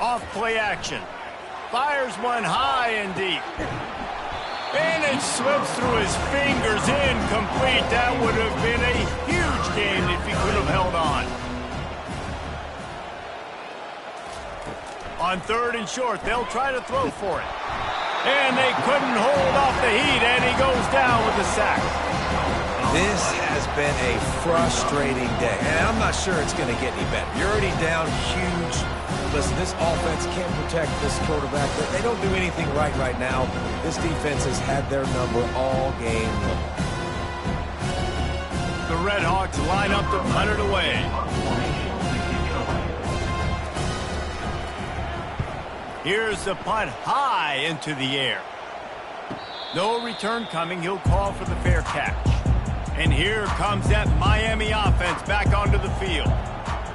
Off play action. Fires one high and deep. And it slips through his fingers, incomplete. That would have been a huge gain if he could have held on. On 3rd and short, they'll try to throw for it. And they couldn't hold off the heat, and he goes down with a sack. This has been a frustrating day, and I'm not sure it's going to get any better. You're already down huge. Listen, this offense can't protect this quarterback. They don't do anything right now. This defense has had their number all game long. The Red Hawks line up to punt it away. Here's the punt high into the air. No return coming. He'll call for the fair catch. And here comes that Miami offense back onto the field.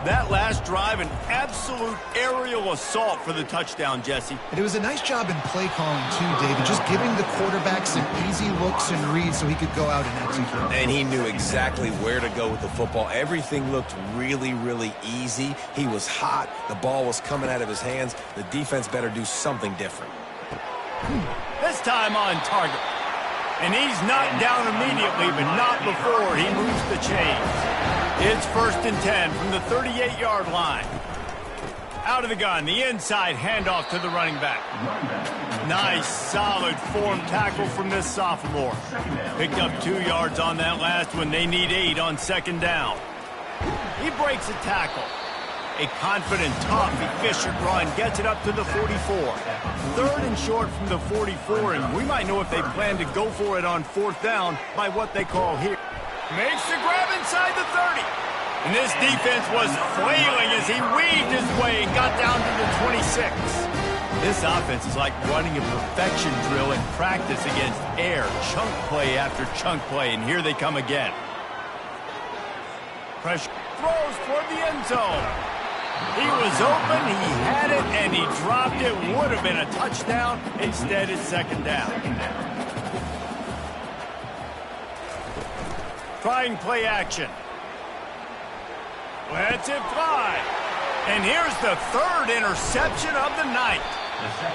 That last drive, an absolute aerial assault for the touchdown, Jesse. And it was a nice job in play calling, too, David, just giving the quarterback some easy looks and reads so he could go out and execute. And he knew exactly where to go with the football. Everything looked really, really easy. He was hot. The ball was coming out of his hands. The defense better do something different. This time on target. And he's knocked down immediately, but not before he moves the chains. It's 1st and 10 from the 38-yard line. Out of the gun, the inside handoff to the running back. Nice, solid form tackle from this sophomore. Picked up 2 yards on that last one. They need 8 on 2nd down. He breaks a tackle. A confident, tough, efficient run gets it up to the 44. 3rd and short from the 44, and we might know if they plan to go for it on 4th down by what they call here. Makes the grab inside the 30. And this defense was flailing as he weaved his way and got down to the 26. This offense is like running a perfection drill in practice against air, chunk play after chunk play, and here they come again. Pressure throws toward the end zone. He was open, he had it, and he dropped it. Would have been a touchdown. Instead, it's 2nd down. Trying play action. Lets it fly. And here's the third interception of the night.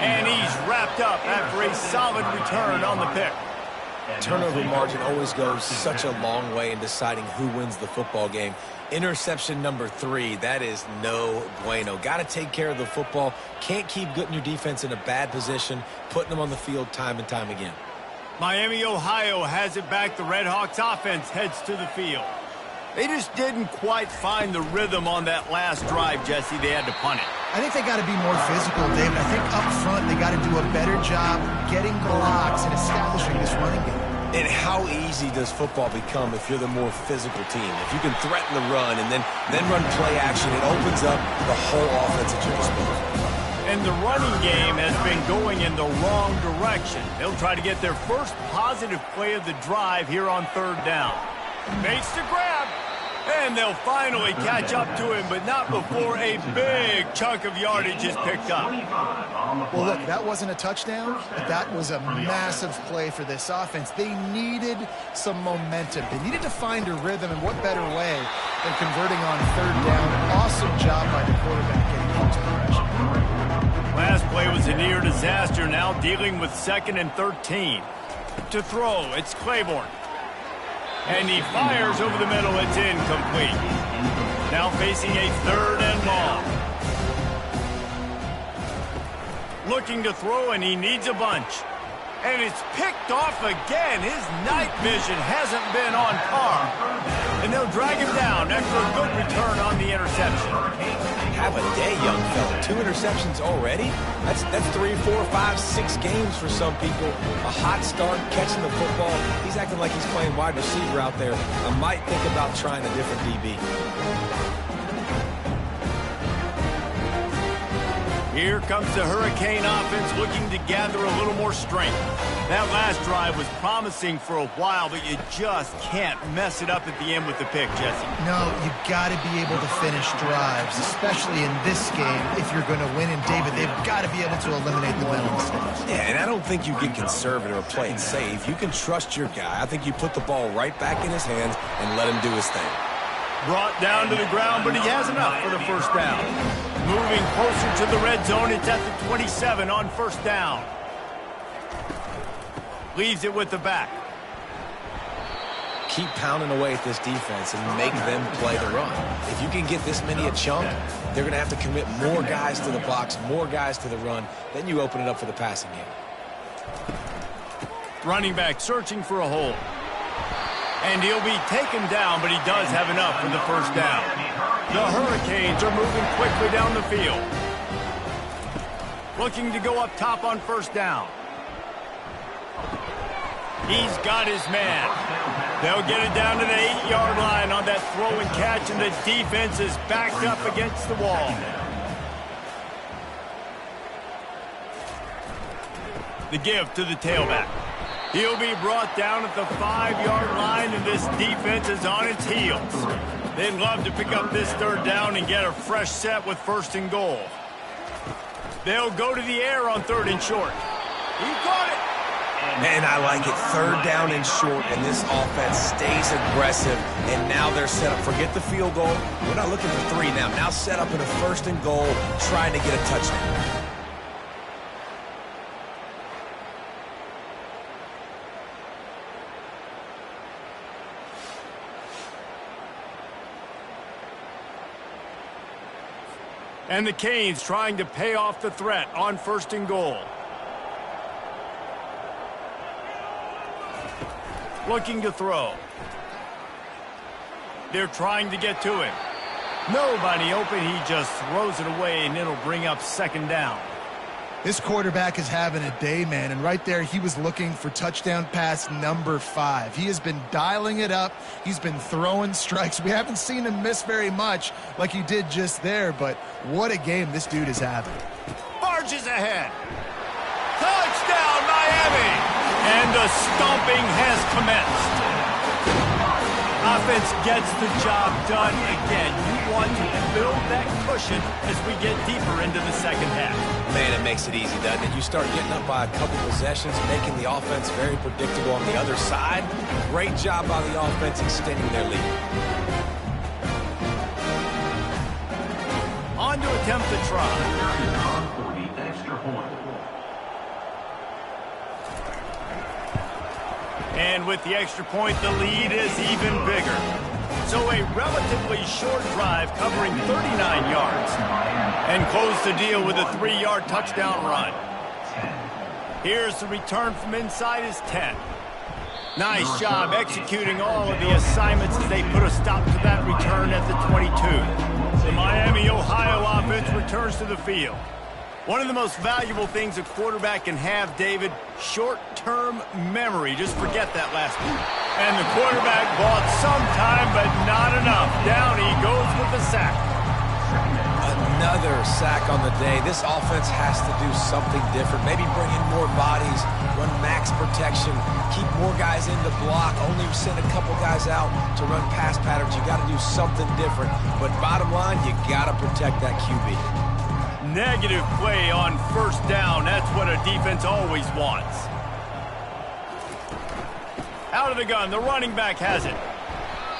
And he's wrapped up after a solid return on the pick. Turnover margin always goes such a long way in deciding who wins the football game. Interception number 3, that is no bueno. Got to take care of the football. Can't keep putting your defense in a bad position, putting them on the field time and time again. Miami, Ohio has it back. The Red Hawks offense heads to the field. They just didn't quite find the rhythm on that last drive, Jesse. They had to punt it. I think they got to be more physical, David. I think up front they got to do a better job getting blocks and establishing this running game. And how easy does football become if you're the more physical team? If you can threaten the run and then run play action, it opens up the whole offense at your disposal. And the running game has been going in the wrong direction. They'll try to get their first positive play of the drive here on third down. Makes the grab. And they'll finally catch up to him, but not before a big chunk of yardage is picked up. Well, look, that wasn't a touchdown, but that was a massive play for this offense. They needed some momentum. They needed to find a rhythm, and what better way than converting on third down. Awesome job by the quarterback getting into progression. Last play was a near disaster, now dealing with 2nd and 13. To throw, it's Claiborne. And he fires over the middle. It's incomplete. Now facing a 3rd and long. Looking to throw, and he needs a bunch. And it's picked off again. His night vision hasn't been on par. And they'll drag him down after a good return on the interception. Have a day, young fella. 2 interceptions already? That's 3, 4, 5, 6 games for some people. A hot start, catching the football. He's acting like he's playing wide receiver out there. I might think about trying a different DB. Here comes the Hurricane offense looking to gather a little more strength. That last drive was promising for a while, but you just can't mess it up at the end with the pick, Jesse. No, you got to be able to finish drives, especially in this game if you're going to win. And, David, they've got to be able to eliminate the mental mistakes. Yeah, and I don't think you get conservative or play it safe. You can trust your guy. I think you put the ball right back in his hands and let him do his thing. Brought down to the ground, but he has enough for the first down. Moving closer to the red zone, it's at the 27 on first down. Leaves it with the back. Keep pounding away at this defense and make them play the run. If you can get this many a chunk, they're going to have to commit more guys to the box, more guys to the run. Then you open it up for the passing game. Running back searching for a hole. And he'll be taken down, but he does have enough for the first down. The Hurricanes are moving quickly down the field. Looking to go up top on first down. He's got his man. They'll get it down to the 8-yard line on that throw and catch, and the defense is backed up against the wall. The give to the tailback. He'll be brought down at the 5-yard line, and this defense is on its heels. They'd love to pick up this third down and get a fresh set with 1st and goal. They'll go to the air on 3rd and short. He caught it. And I like it. 3rd down and short, and this offense stays aggressive. And now they're set up. Forget the field goal. We're not looking for 3 now. Now set up in a 1st and goal, trying to get a touchdown. And the Canes trying to pay off the threat on 1st and goal. Looking to throw. They're trying to get to him. Nobody open. He just throws it away, and it'll bring up 2nd down. This quarterback is having a day, man, and right there he was looking for touchdown pass number 5. He has been dialing it up. He's been throwing strikes. We haven't seen him miss very much like he did just there, but what a game this dude is having. Barges ahead. Touchdown, Miami! And the stomping has commenced. offense gets the job done again. You want to build that cushion as we get deeper into the second half. Man, it makes it easy, doesn't it? You start getting up by a couple possessions, making the offense very predictable on the other side. Great job by the offense extending their lead. On to attempt the try. For the extra point. And with the extra point, the lead is even bigger. So a relatively short drive covering 39 yards. And close the deal with a 3-yard touchdown run. Here's the return from inside his 10. Nice job executing all of the assignments as they put a stop to that return at the 22. The Miami, Ohio offense returns to the field. One of the most valuable things a quarterback can have, David, short-term memory. Just forget that last one. And the quarterback bought some time, but not enough. Down he goes with the sack. Another sack on the day. This offense has to do something different. Maybe bring in more bodies, run max protection, keep more guys in the block, only send a couple guys out to run pass patterns. You got to do something different. But bottom line, you got to protect that QB. Negative play on first down. That's what a defense always wants. Out of the gun, the running back has it.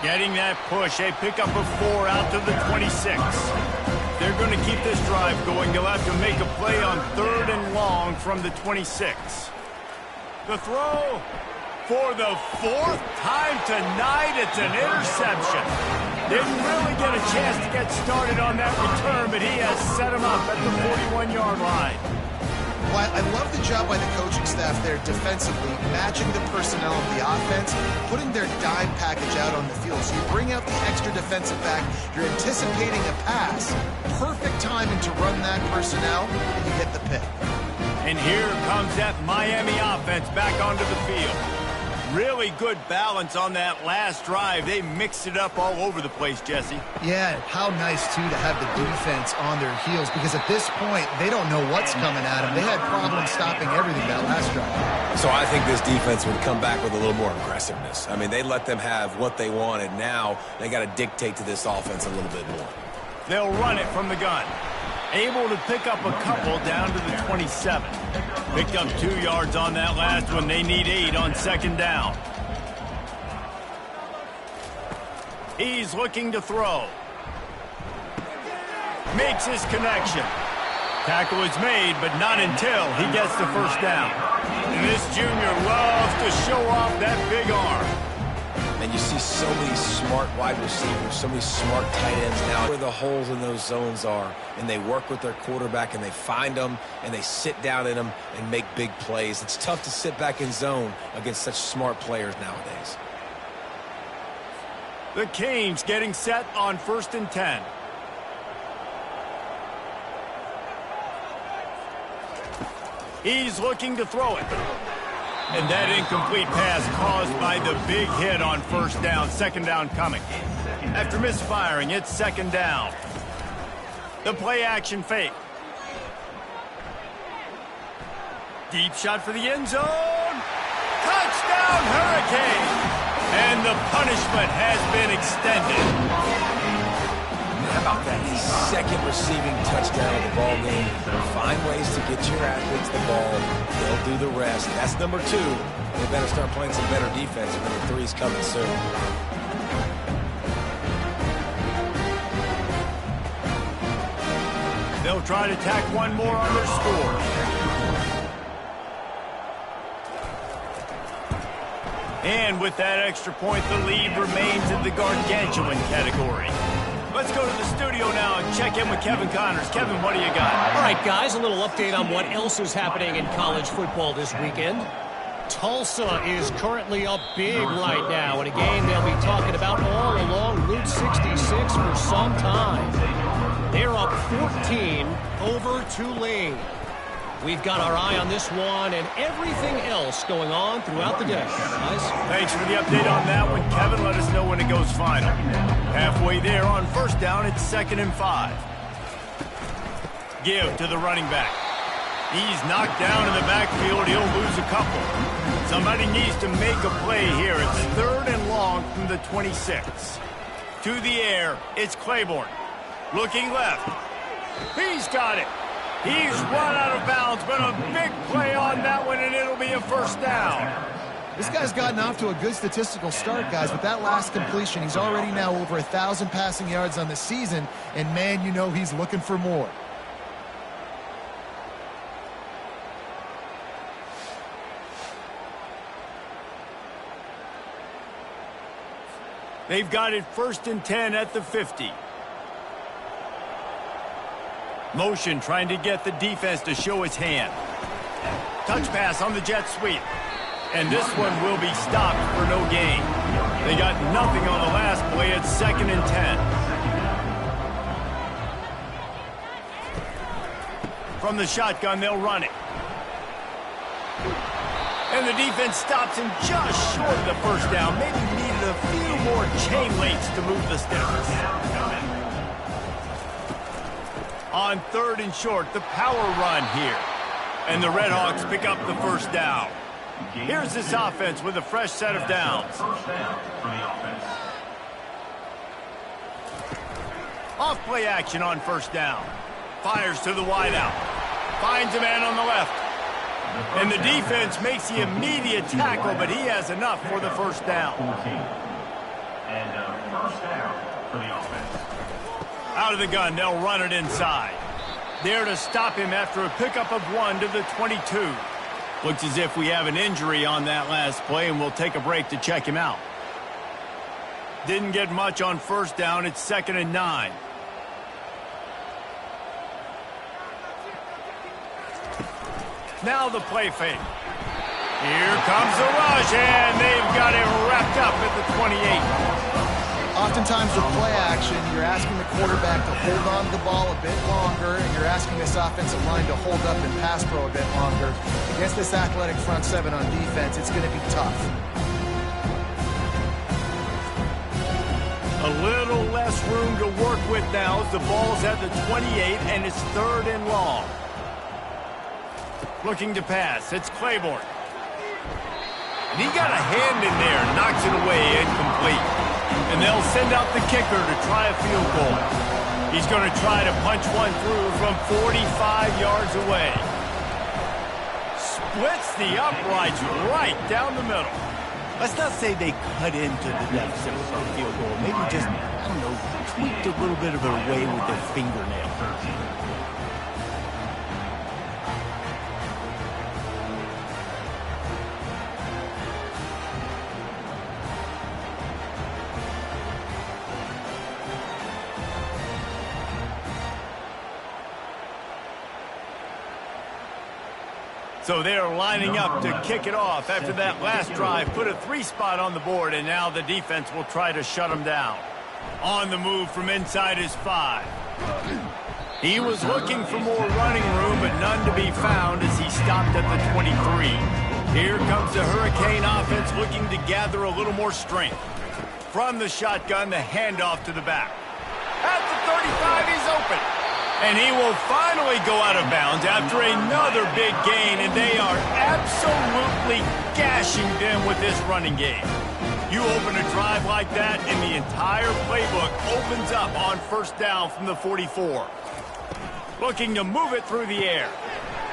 Getting that push, a pickup of 4 out to the 26. They're going to keep this drive going. They'll have to make a play on 3rd and long from the 26. The throw for the 4th time tonight. It's an interception. Didn't really get a chance to get started on that return, but he has set him up at the 41-yard line. Well, I love the job by the coaching staff there defensively, matching the personnel of the offense, putting their dime package out on the field. So you bring out the extra defensive back, you're anticipating a pass, perfect timing to run that personnel, and you get the pick. And here comes that Miami offense back onto the field. Really good balance on that last drive. They mixed it up all over the place, Jesse. Yeah, how nice, too, to have the defense on their heels, because at this point, they don't know what's coming at them. They had problems stopping everything that last drive. So I think this defense would come back with a little more aggressiveness. I mean, they let them have what they wanted. Now they got to dictate to this offense a little bit more. They'll run it from the gun. Able to pick up a couple down to the 27. Picked up 2 yards on that last one. They need 8 on 2nd down. He's looking to throw. Makes his connection. Tackle is made, but not until he gets the first down. And this junior loves to show off that big arm. And you see so many smart wide receivers, so many smart tight ends now where the holes in those zones are. And they work with their quarterback, and they find them, and they sit down in them and make big plays. It's tough to sit back in zone against such smart players nowadays. The Canes getting set on 1st and 10. He's looking to throw it. And that incomplete pass caused by the big hit on 1st down. 2nd down coming. After misfiring, it's 2nd down. The play action fake. Deep shot for the end zone. Touchdown, Hurricane! And the punishment has been extended. How about that second receiving touchdown of the ball game? Find ways to get your athletes the ball. They'll do the rest. That's number 2. They better start playing some better defense. Number 3 is coming soon. They'll try to tack one more on their score. And with that extra point, the lead remains in the gargantuan category. Let's go to the studio now and check in with Kevin Connors. Kevin, what do you got? All right, guys, a little update on what else is happening in college football this weekend. Tulsa is currently up big right now in a game they'll be talking about all along Route 66 for some time. They're up 14 over Tulane. We've got our eye on this one and everything else going on throughout the day, guys. Thanks for the update on that one, Kevin. Let us know when it goes final. Halfway there on 1st down, it's 2nd and 5. Give to the running back. He's knocked down in the backfield. He'll lose a couple. Somebody needs to make a play here. It's 3rd and long from the 26. To the air, it's Claiborne. Looking left. He's got it. He's run out of bounds, but a big play on that one, and it'll be a first down. This guy's gotten off to a good statistical start, guys. With that last completion, he's already now over 1,000 passing yards on the season, and, man, you know he's looking for more. They've got it 1st and 10 at the 50. Motion trying to get the defense to show its hand. Touch pass on the jet sweep. And this one will be stopped for no gain. They got nothing on the last play. It's 2nd and 10. From the shotgun, they'll run it. And the defense stops him just short of the first down. Maybe needed a few more chain links to move the sticks. On 3rd and short, the power run here. And the Redhawks pick up the first down. Here's this offense with a fresh set of downs. First down for the offense. Off play action on first down. Fires to the wideout. Finds a man on the left. And the defense makes the immediate tackle, but he has enough for the first down. 14. And first down for the offense. Out of the gun, they'll run it inside. There to stop him after a pickup of 1 to the 22. Looks as if we have an injury on that last play, and we'll take a break to check him out. Didn't get much on first down. It's 2nd and 9. Now the play fake. Here comes the rush, and they've got it wrapped up at the 28. Oftentimes with play action, you're asking the quarterback to hold on to the ball a bit longer, and you're asking this offensive line to hold up and pass pro a bit longer. Against this athletic front seven on defense, it's going to be tough. A little less room to work with now as the ball's at the 28, and it's 3rd and long. Looking to pass, it's Claiborne. And he got a hand in there, knocks it away, incomplete. And they'll send out the kicker to try a field goal. He's going to try to punch one through from 45 yards away. Splits the uprights right down the middle. Let's not say they cut into the deficit with a field goal. Maybe just, I don't know, tweaked a little bit of it away with their fingernail. So they're lining up to kick it off after that last drive. Put a 3-spot on the board, and now the defense will try to shut them down. On the move from inside his 5. He was looking for more running room, but none to be found as he stopped at the 23. Here comes the Hurricane offense looking to gather a little more strength. From the shotgun, the handoff to the back. At the 35, he's open. And he will finally go out of bounds after another big gain, and they are absolutely gashing them with this running game. You open a drive like that, and the entire playbook opens up on first down from the 44. Looking to move it through the air.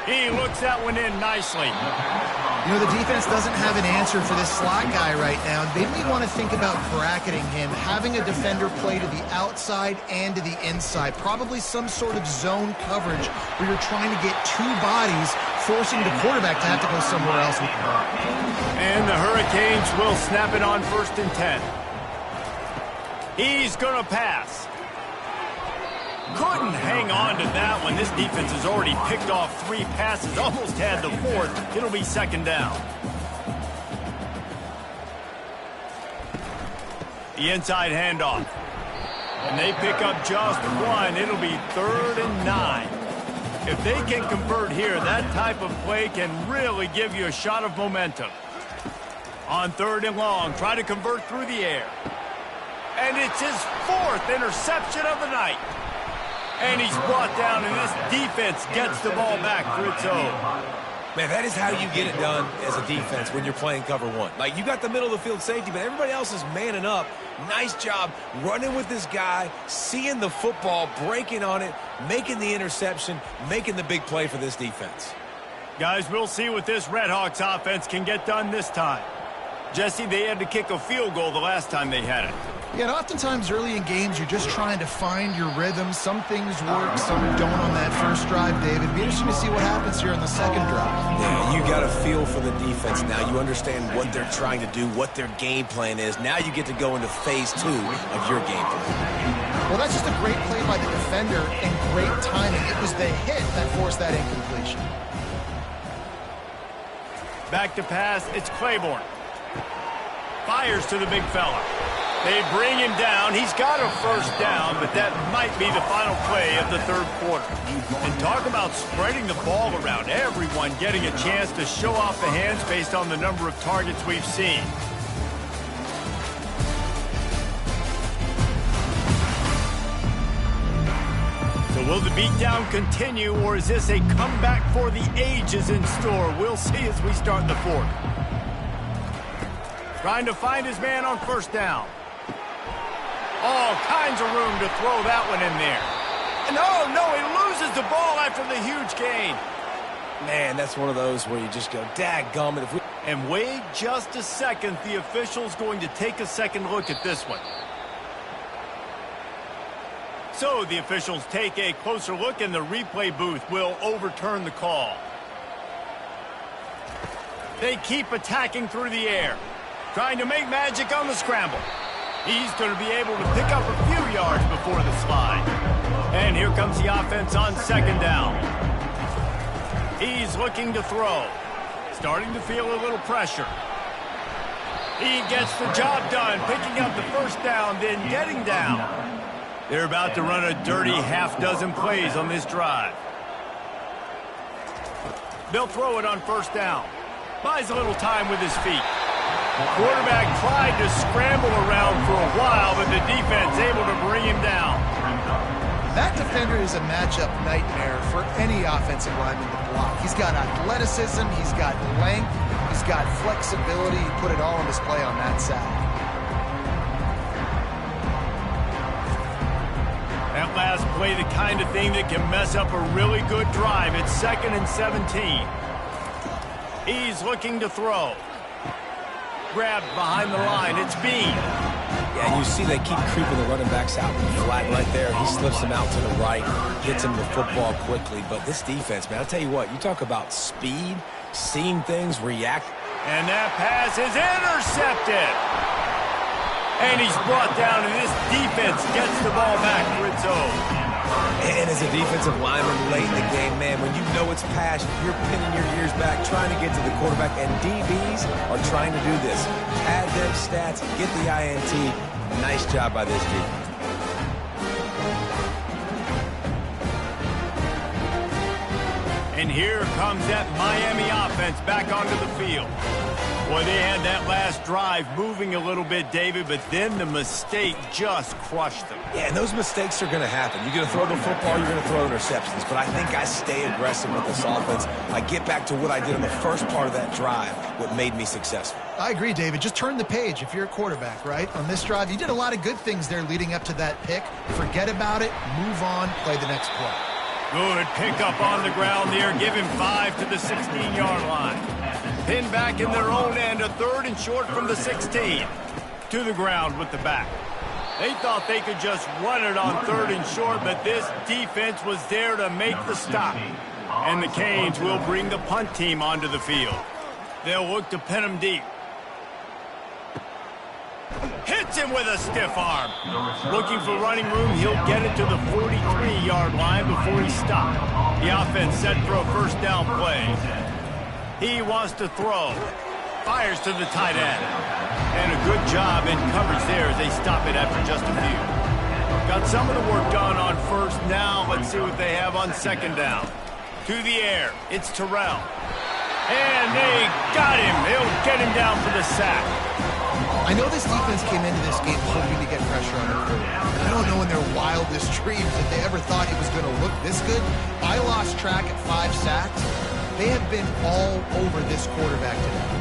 He looks that one in nicely. You know, the defense doesn't have an answer for this slot guy right now. They may want to think about bracketing him, having a defender play to the outside and to the inside. Probably some sort of zone coverage where you're trying to get 2 bodies, forcing the quarterback to have to go somewhere else with the ball. And the Hurricanes will snap it on 1st and 10. He's going to pass. Couldn't hang on to that one. This defense has already picked off 3 passes, almost had the 4th. It'll be 2nd down. The inside handoff. And they pick up just 1. It'll be 3rd and 9. If they can convert here, that type of play can really give you a shot of momentum. On 3rd and long, try to convert through the air. And it's his 4th interception of the night. And he's brought down, and this defense gets the ball back for its own. Man, that is how you get it done as a defense when you're playing cover one. Like, you got the middle of the field safety, but everybody else is manning up. Nice job running with this guy, seeing the football, breaking on it, making the interception, making the big play for this defense. Guys, we'll see what this Red Hawks offense can get done this time. Jesse, they had to kick a field goal the last time they had it. Yeah, and oftentimes early in games, you're just trying to find your rhythm. Some things work, some don't on that first drive, David. Be interesting to see what happens here in the second drive. Yeah, you got a feel for the defense now. You understand what they're trying to do, what their game plan is. Now you get to go into phase 2 of your game plan. Well, that's just a great play by the defender and great timing. It was the hit that forced that incompletion. Back to pass, it's Claiborne. Fires to the big fella. They bring him down. He's got a first down, but that might be the final play of the third quarter. And talk about spreading the ball around. Everyone getting a chance to show off the hands based on the number of targets we've seen. So will the beatdown continue, or is this a comeback for the ages in store? We'll see as we start the fourth. Trying to find his man on first down. All kinds of room to throw that one in there. And oh, no, he loses the ball after the huge gain. Man, that's one of those where you just go, dadgummit. And wait just a second. The official's going to take a second look at this one. So the officials take a closer look, and the replay booth will overturn the call. They keep attacking through the air, trying to make magic on the scramble. He's going to be able to pick up a few yards before the slide. And here comes the offense on second down. He's looking to throw. Starting to feel a little pressure. He gets the job done, picking up the first down, then getting down. They're about to run a dirty half-dozen plays on this drive. They'll throw it on first down. Buys a little time with his feet. Quarterback tried to scramble around for a while, but the defense able to bring him down. That defender is a matchup nightmare for any offensive lineman to block. He's got athleticism, he's got length, he's got flexibility. He put it all on display on that side. That last play, the kind of thing that can mess up a really good drive. It's 2nd and 17. He's looking to throw. Grabbed behind the line. It's Bean. Yeah, and you see they keep creeping the running backs out in the flat right there. He slips them out to the right, gets him the football quickly. But this defense, man, I'll tell you what, you talk about speed, seeing things, react. And that pass is intercepted. And he's brought down, and this defense gets the ball back for its own. And as a defensive lineman late in the game, man, when you know it's past, you're pinning your ears back, trying to get to the quarterback, and DBs are trying to do this. Pad their stats, get the INT. Nice job by this defense. And here comes that Miami offense back onto the field. Boy, they had that last drive moving a little bit, David, but then the mistake just crushed them. Yeah, and those mistakes are going to happen. You're going to throw the football, you're going to throw interceptions. But I think I stay aggressive with this offense. I get back to what I did in the first part of that drive, what made me successful. I agree, David. Just turn the page if you're a quarterback, right? On this drive, you did a lot of good things there leading up to that pick. Forget about it, move on, play the next play. Good pickup on the ground there. Give him 5 to the 16-yard line. Pinned back in their own end, a 3rd and short from the 16. To the ground with the back. They thought they could just run it on 3rd and short, but this defense was there to make the stop. And the Canes will bring the punt team onto the field. They'll look to pin him deep. Hits him with a stiff arm. Looking for running room, he'll get it to the 43-yard line before he stopped. The offense set for a first down play. He wants to throw. Fires to the tight end. And a good job in coverage there as they stop it after just a few. Got some of the work done on first. Now let's see what they have on second down. To the air, it's Terrell. And they got him. They'll get him down for the sack. I know this defense came into this game hoping to get pressure on the quarterback. I don't know in their wildest dreams if they ever thought it was going to look this good. I lost track at 5 sacks. They have been all over this quarterback today.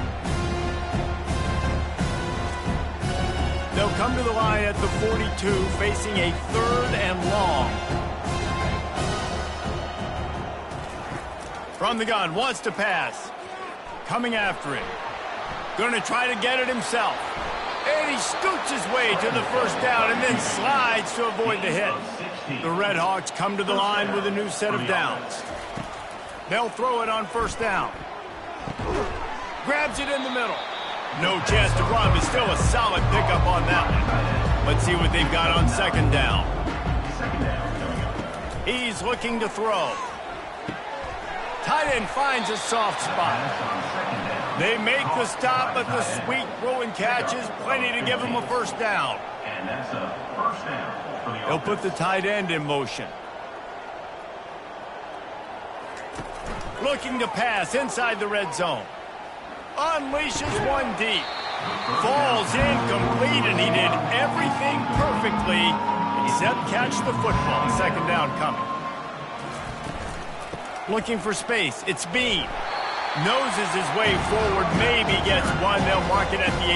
They'll come to the line at the 42, facing a 3rd and long. From the gun, wants to pass. Coming after it. Going to try to get it himself. And he scoots his way to the first down and then slides to avoid the hit. The Red Hawks come to the line with a new set of downs. They'll throw it on 1st down. Grabs it in the middle. No chance to run, but still a solid pickup on that one. Let's see what they've got on 2nd down. He's looking to throw. Tight end finds a soft spot. They make the stop, but the sweet throw and catch is plenty to give them a 1st down. And that's a 1st down. They'll put the tight end in motion. Looking to pass inside the red zone. Unleashes one deep. Falls incomplete, and he did everything perfectly except catch the football. 2nd down coming. Looking for space. It's Bean. Noses his way forward. Maybe gets one. They'll mark it at the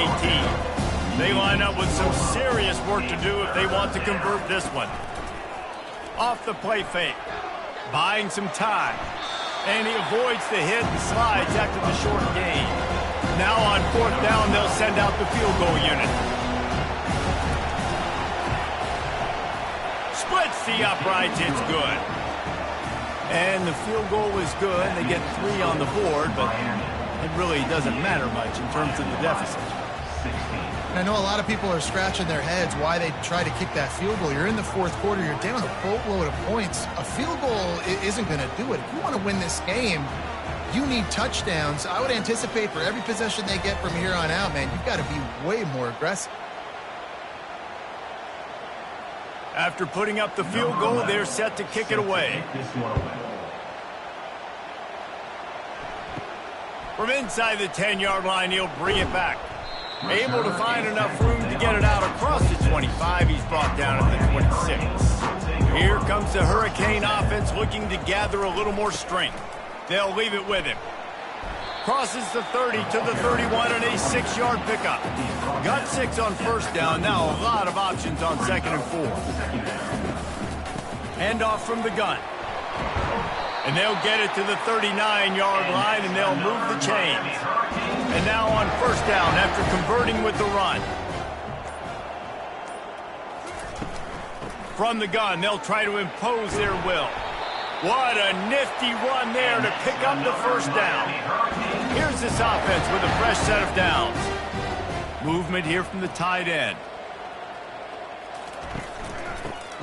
18. They line up with some serious work to do if they want to convert this one. Off the play fake. Buying some time. And he avoids the hit and slides after the short gain. Now on 4th down, they'll send out the field goal unit. Splits the uprights. It's good. And the field goal is good. They get 3 on the board, but it really doesn't matter much in terms of the deficit. I know a lot of people are scratching their heads why they try to kick that field goal. You're in the 4th quarter. You're down a boatload of points. A field goal isn't going to do it. If you want to win this game, you need touchdowns. I would anticipate for every possession they get from here on out, man, you've got to be way more aggressive. After putting up the field goal, they're set to kick it away. From inside the 10-yard line, he'll bring it back. Able to find enough room to get it out across the 25. He's brought down at the 26. Here comes the Hurricane offense looking to gather a little more strength. They'll leave it with him. Crosses the 30 to the 31 and a 6-yard pickup. Got 6 on 1st down. Now a lot of options on 2nd and 4. Handoff from the gun. And they'll get it to the 39-yard line, and they'll move the chains. And now on 1st down after converting with the run. From the gun, they'll try to impose their will. What a nifty run there to pick up the 1st down. Here's this offense with a fresh set of downs. Movement here from the tight end.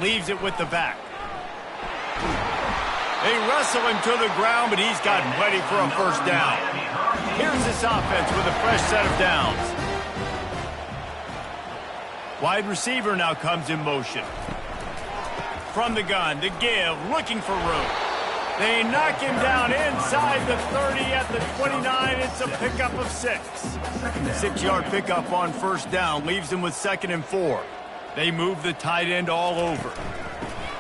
Leaves it with the back. They wrestle him to the ground, but he's gotten ready for a 1st down. Here's this offense with a fresh set of downs. Wide receiver now comes in motion. From the gun, the give, looking for room. They knock him down inside the 30 at the 29. It's a pickup of 6. 6-yard pickup on 1st down leaves them with 2nd and 4. They move the tight end all over.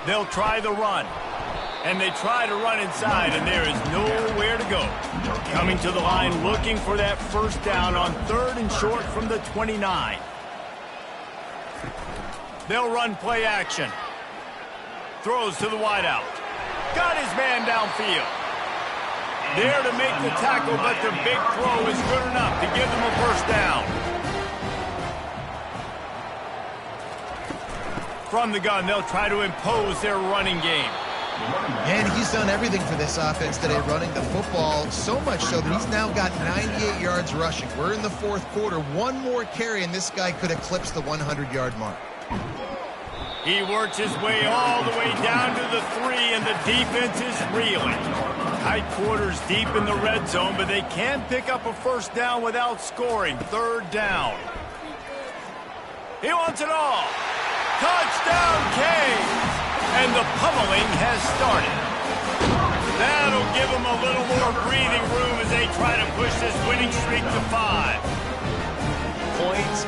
They'll try the run. And they try to run inside, and there is nowhere to go. Coming to the line, looking for that 1st down on 3rd and short from the 29. They'll run play action. Throws to the wideout. Got his man downfield. There to make the tackle, but the big throw is good enough to give them a 1st down. From the gun, they'll try to impose their running game. And he's done everything for this offense today, running the football, so much so that he's now got 98 yards rushing. We're in the 4th quarter. One more carry, and this guy could eclipse the 100-yard mark. He works his way all the way down to the 3, and the defense is reeling. Tight quarters deep in the red zone, but they can pick up a 1st down without scoring. 3rd down. He wants it all. Touchdown, Canes! And the pummeling has started. That'll give them a little more breathing room as they try to push this winning streak to 5. Points,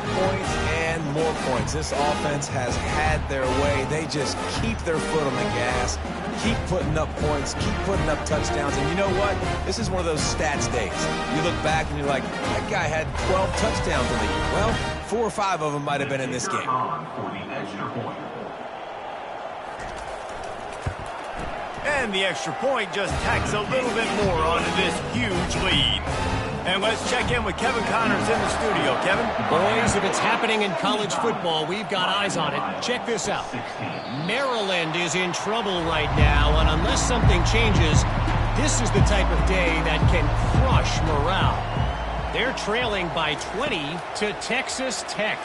and getting more points. This offense has had their way. They just keep their foot on the gas, keep putting up points, keep putting up touchdowns. And you know what? This is one of those stats days. You look back and you're like, that guy had 12 touchdowns in the year. Well, 4 or 5 of them might have been in this game. And the extra point just tacks a little bit more onto this huge lead. And let's check in with Kevin Connors in the studio. Kevin? Boys, if it's happening in college football, we've got eyes on it. Check this out. Maryland is in trouble right now, and unless something changes, this is the type of day that can crush morale. They're trailing by 20 to Texas Tech.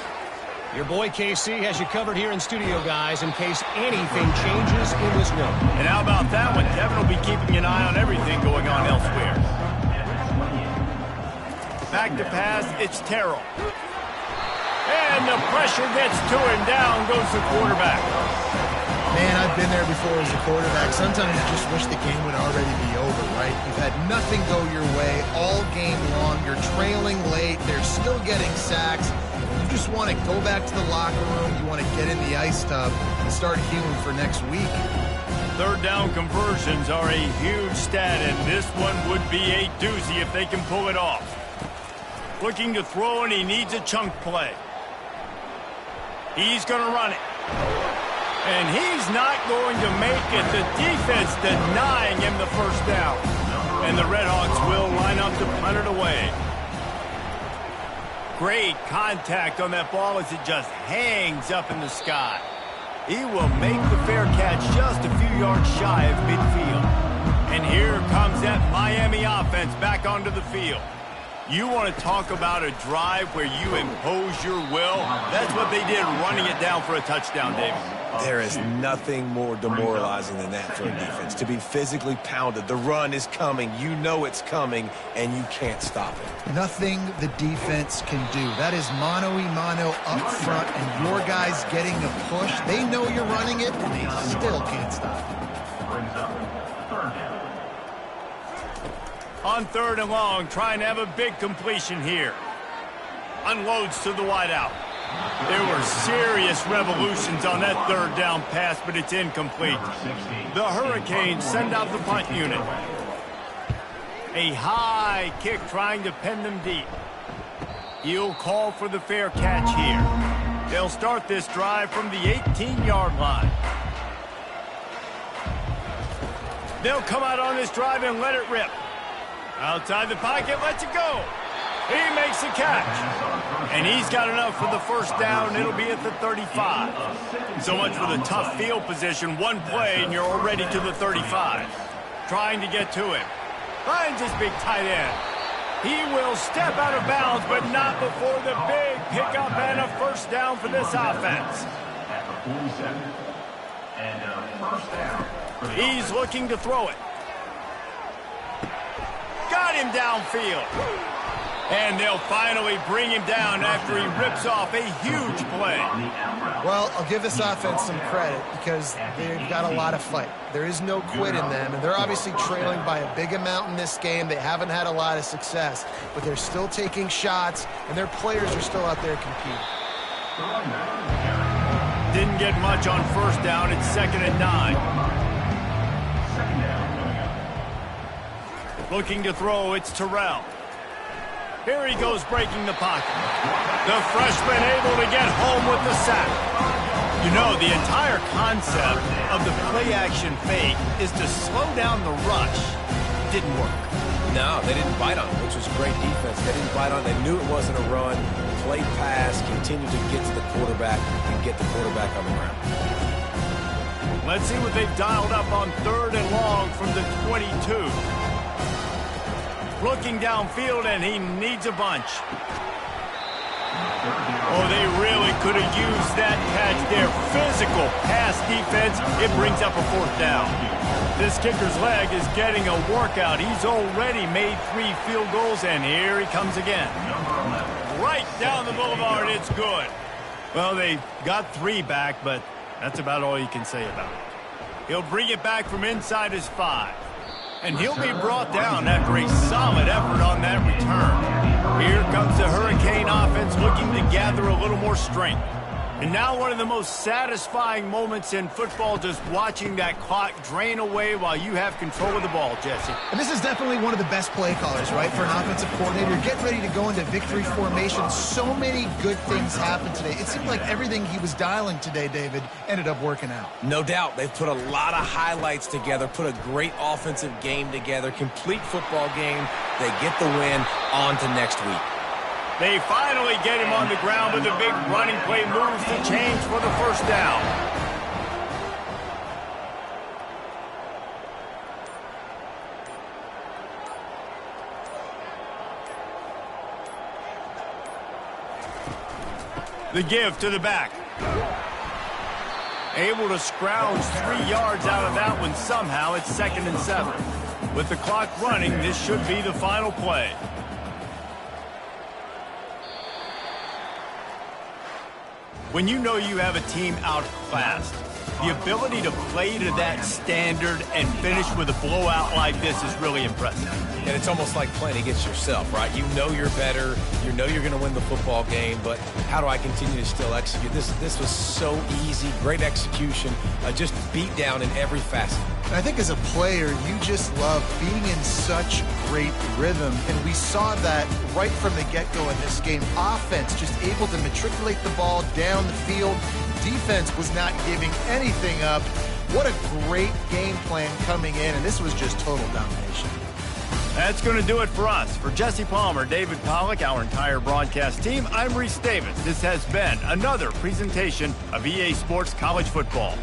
Your boy KC has you covered here in studio, guys, in case anything changes in this one. And how about that one? Kevin will be keeping an eye on everything going on elsewhere. Back to pass, it's Terrell. And the pressure gets to him. Down goes the quarterback. Man, I've been there before as a quarterback. Sometimes you just wish the game would already be over, right? You've had nothing go your way all game long. You're trailing late. They're still getting sacks. You just want to go back to the locker room. You want to get in the ice tub and start healing for next week. Third down conversions are a huge stat, and this one would be a doozy if they can pull it off. Looking to throw, and he needs a chunk play. He's going to run it. And he's not going to make it. The defense denying him the first down. And the Redhawks will line up to punt it away. Great contact on that ball as it just hangs up in the sky. He will make the fair catch just a few yards shy of midfield. And here comes that Miami offense back onto the field. You want to talk about a drive where you impose your will? That's what they did, running it down for a touchdown, David. There is nothing more demoralizing than that for a defense. To be physically pounded. The run is coming. You know it's coming, and you can't stop it. Nothing the defense can do. That is mano-a-mano up front, and your guys getting a push. They know you're running it, and they still can't stop it. Brings up third down. On third and long, trying to have a big completion here. Unloads to the wideout. There were serious revolutions on that third down pass, but it's incomplete. The Hurricanes send out the punt unit. A high kick trying to pin them deep. He'll call for the fair catch here. They'll start this drive from the 18-yard line. They'll come out on this drive and let it rip. Outside the pocket, lets it go. He makes the catch. And he's got enough for the first down. It'll be at the 35. So much for the tough field position. One play, and you're already to the 35. Trying to get to him. Finds his big tight end. He will step out of bounds, but not before the big pickup and a first down for this offense. At the 47. And first down. He's looking to throw it. Got him downfield. And they'll finally bring him down after he rips off a huge play. Well, I'll give this offense some credit because they've got a lot of fight. There is no quit in them, and they're obviously trailing by a big amount in this game. They haven't had a lot of success, but they're still taking shots, and their players are still out there competing. Didn't get much on first down. It's 2nd and 9. Looking to throw, it's Terrell. Here he goes breaking the pocket. The freshman able to get home with the sack. You know, the entire concept of the play-action fake is to slow down the rush. Didn't work. No, they didn't bite on it, which was great defense. They didn't bite on it. They knew it wasn't a run. Played pass, continued to get to the quarterback and get the quarterback on the ground. Let's see what they've dialed up on third and long from the 22. Looking downfield, and he needs a bunch. Oh, they really could have used that catch there. Physical pass defense. It brings up a fourth down. This kicker's leg is getting a workout. He's already made 3 field goals, and here he comes again. Right down the boulevard, it's good. Well, they got 3 back, but that's about all you can say about it. He'll bring it back from inside his 5. And he'll be brought down after a solid effort on that return. Here comes the Hurricane offense offense looking to gather a little more strength. And now one of the most satisfying moments in football, just watching that clock drain away while you have control of the ball, Jesse. And this is definitely one of the best play callers, right, for an offensive coordinator. You're getting ready to go into victory formation. So many good things happened today. It seemed like everything he was dialing today, David, ended up working out. No doubt. They've put a lot of highlights together, put a great offensive game together, complete football game. They get the win. On to next week. They finally get him on the ground with a big running play moves to change for the first down. The give to the back. Able to scrounge 3 yards out of that one somehow. It's 2nd and 7. With the clock running, this should be the final play. When you know you have a team outclassed, the ability to play to that standard and finish with a blowout like this is really impressive. And it's almost like playing against yourself, right? You know you're better. You know you're going to win the football game, but how do I continue to still execute? This was so easy. Great execution. Just beat down in every facet. And I think as a player, you just love being in such great rhythm. And we saw that right from the get-go in this game. Offense just able to matriculate the ball down the field. Defense was not giving anything up. What a great game plan coming in, and this was just total domination. That's going to do it for us. For Jesse Palmer, David Pollack, our entire broadcast team, I'm Reese Davis. This has been another presentation of EA Sports College Football.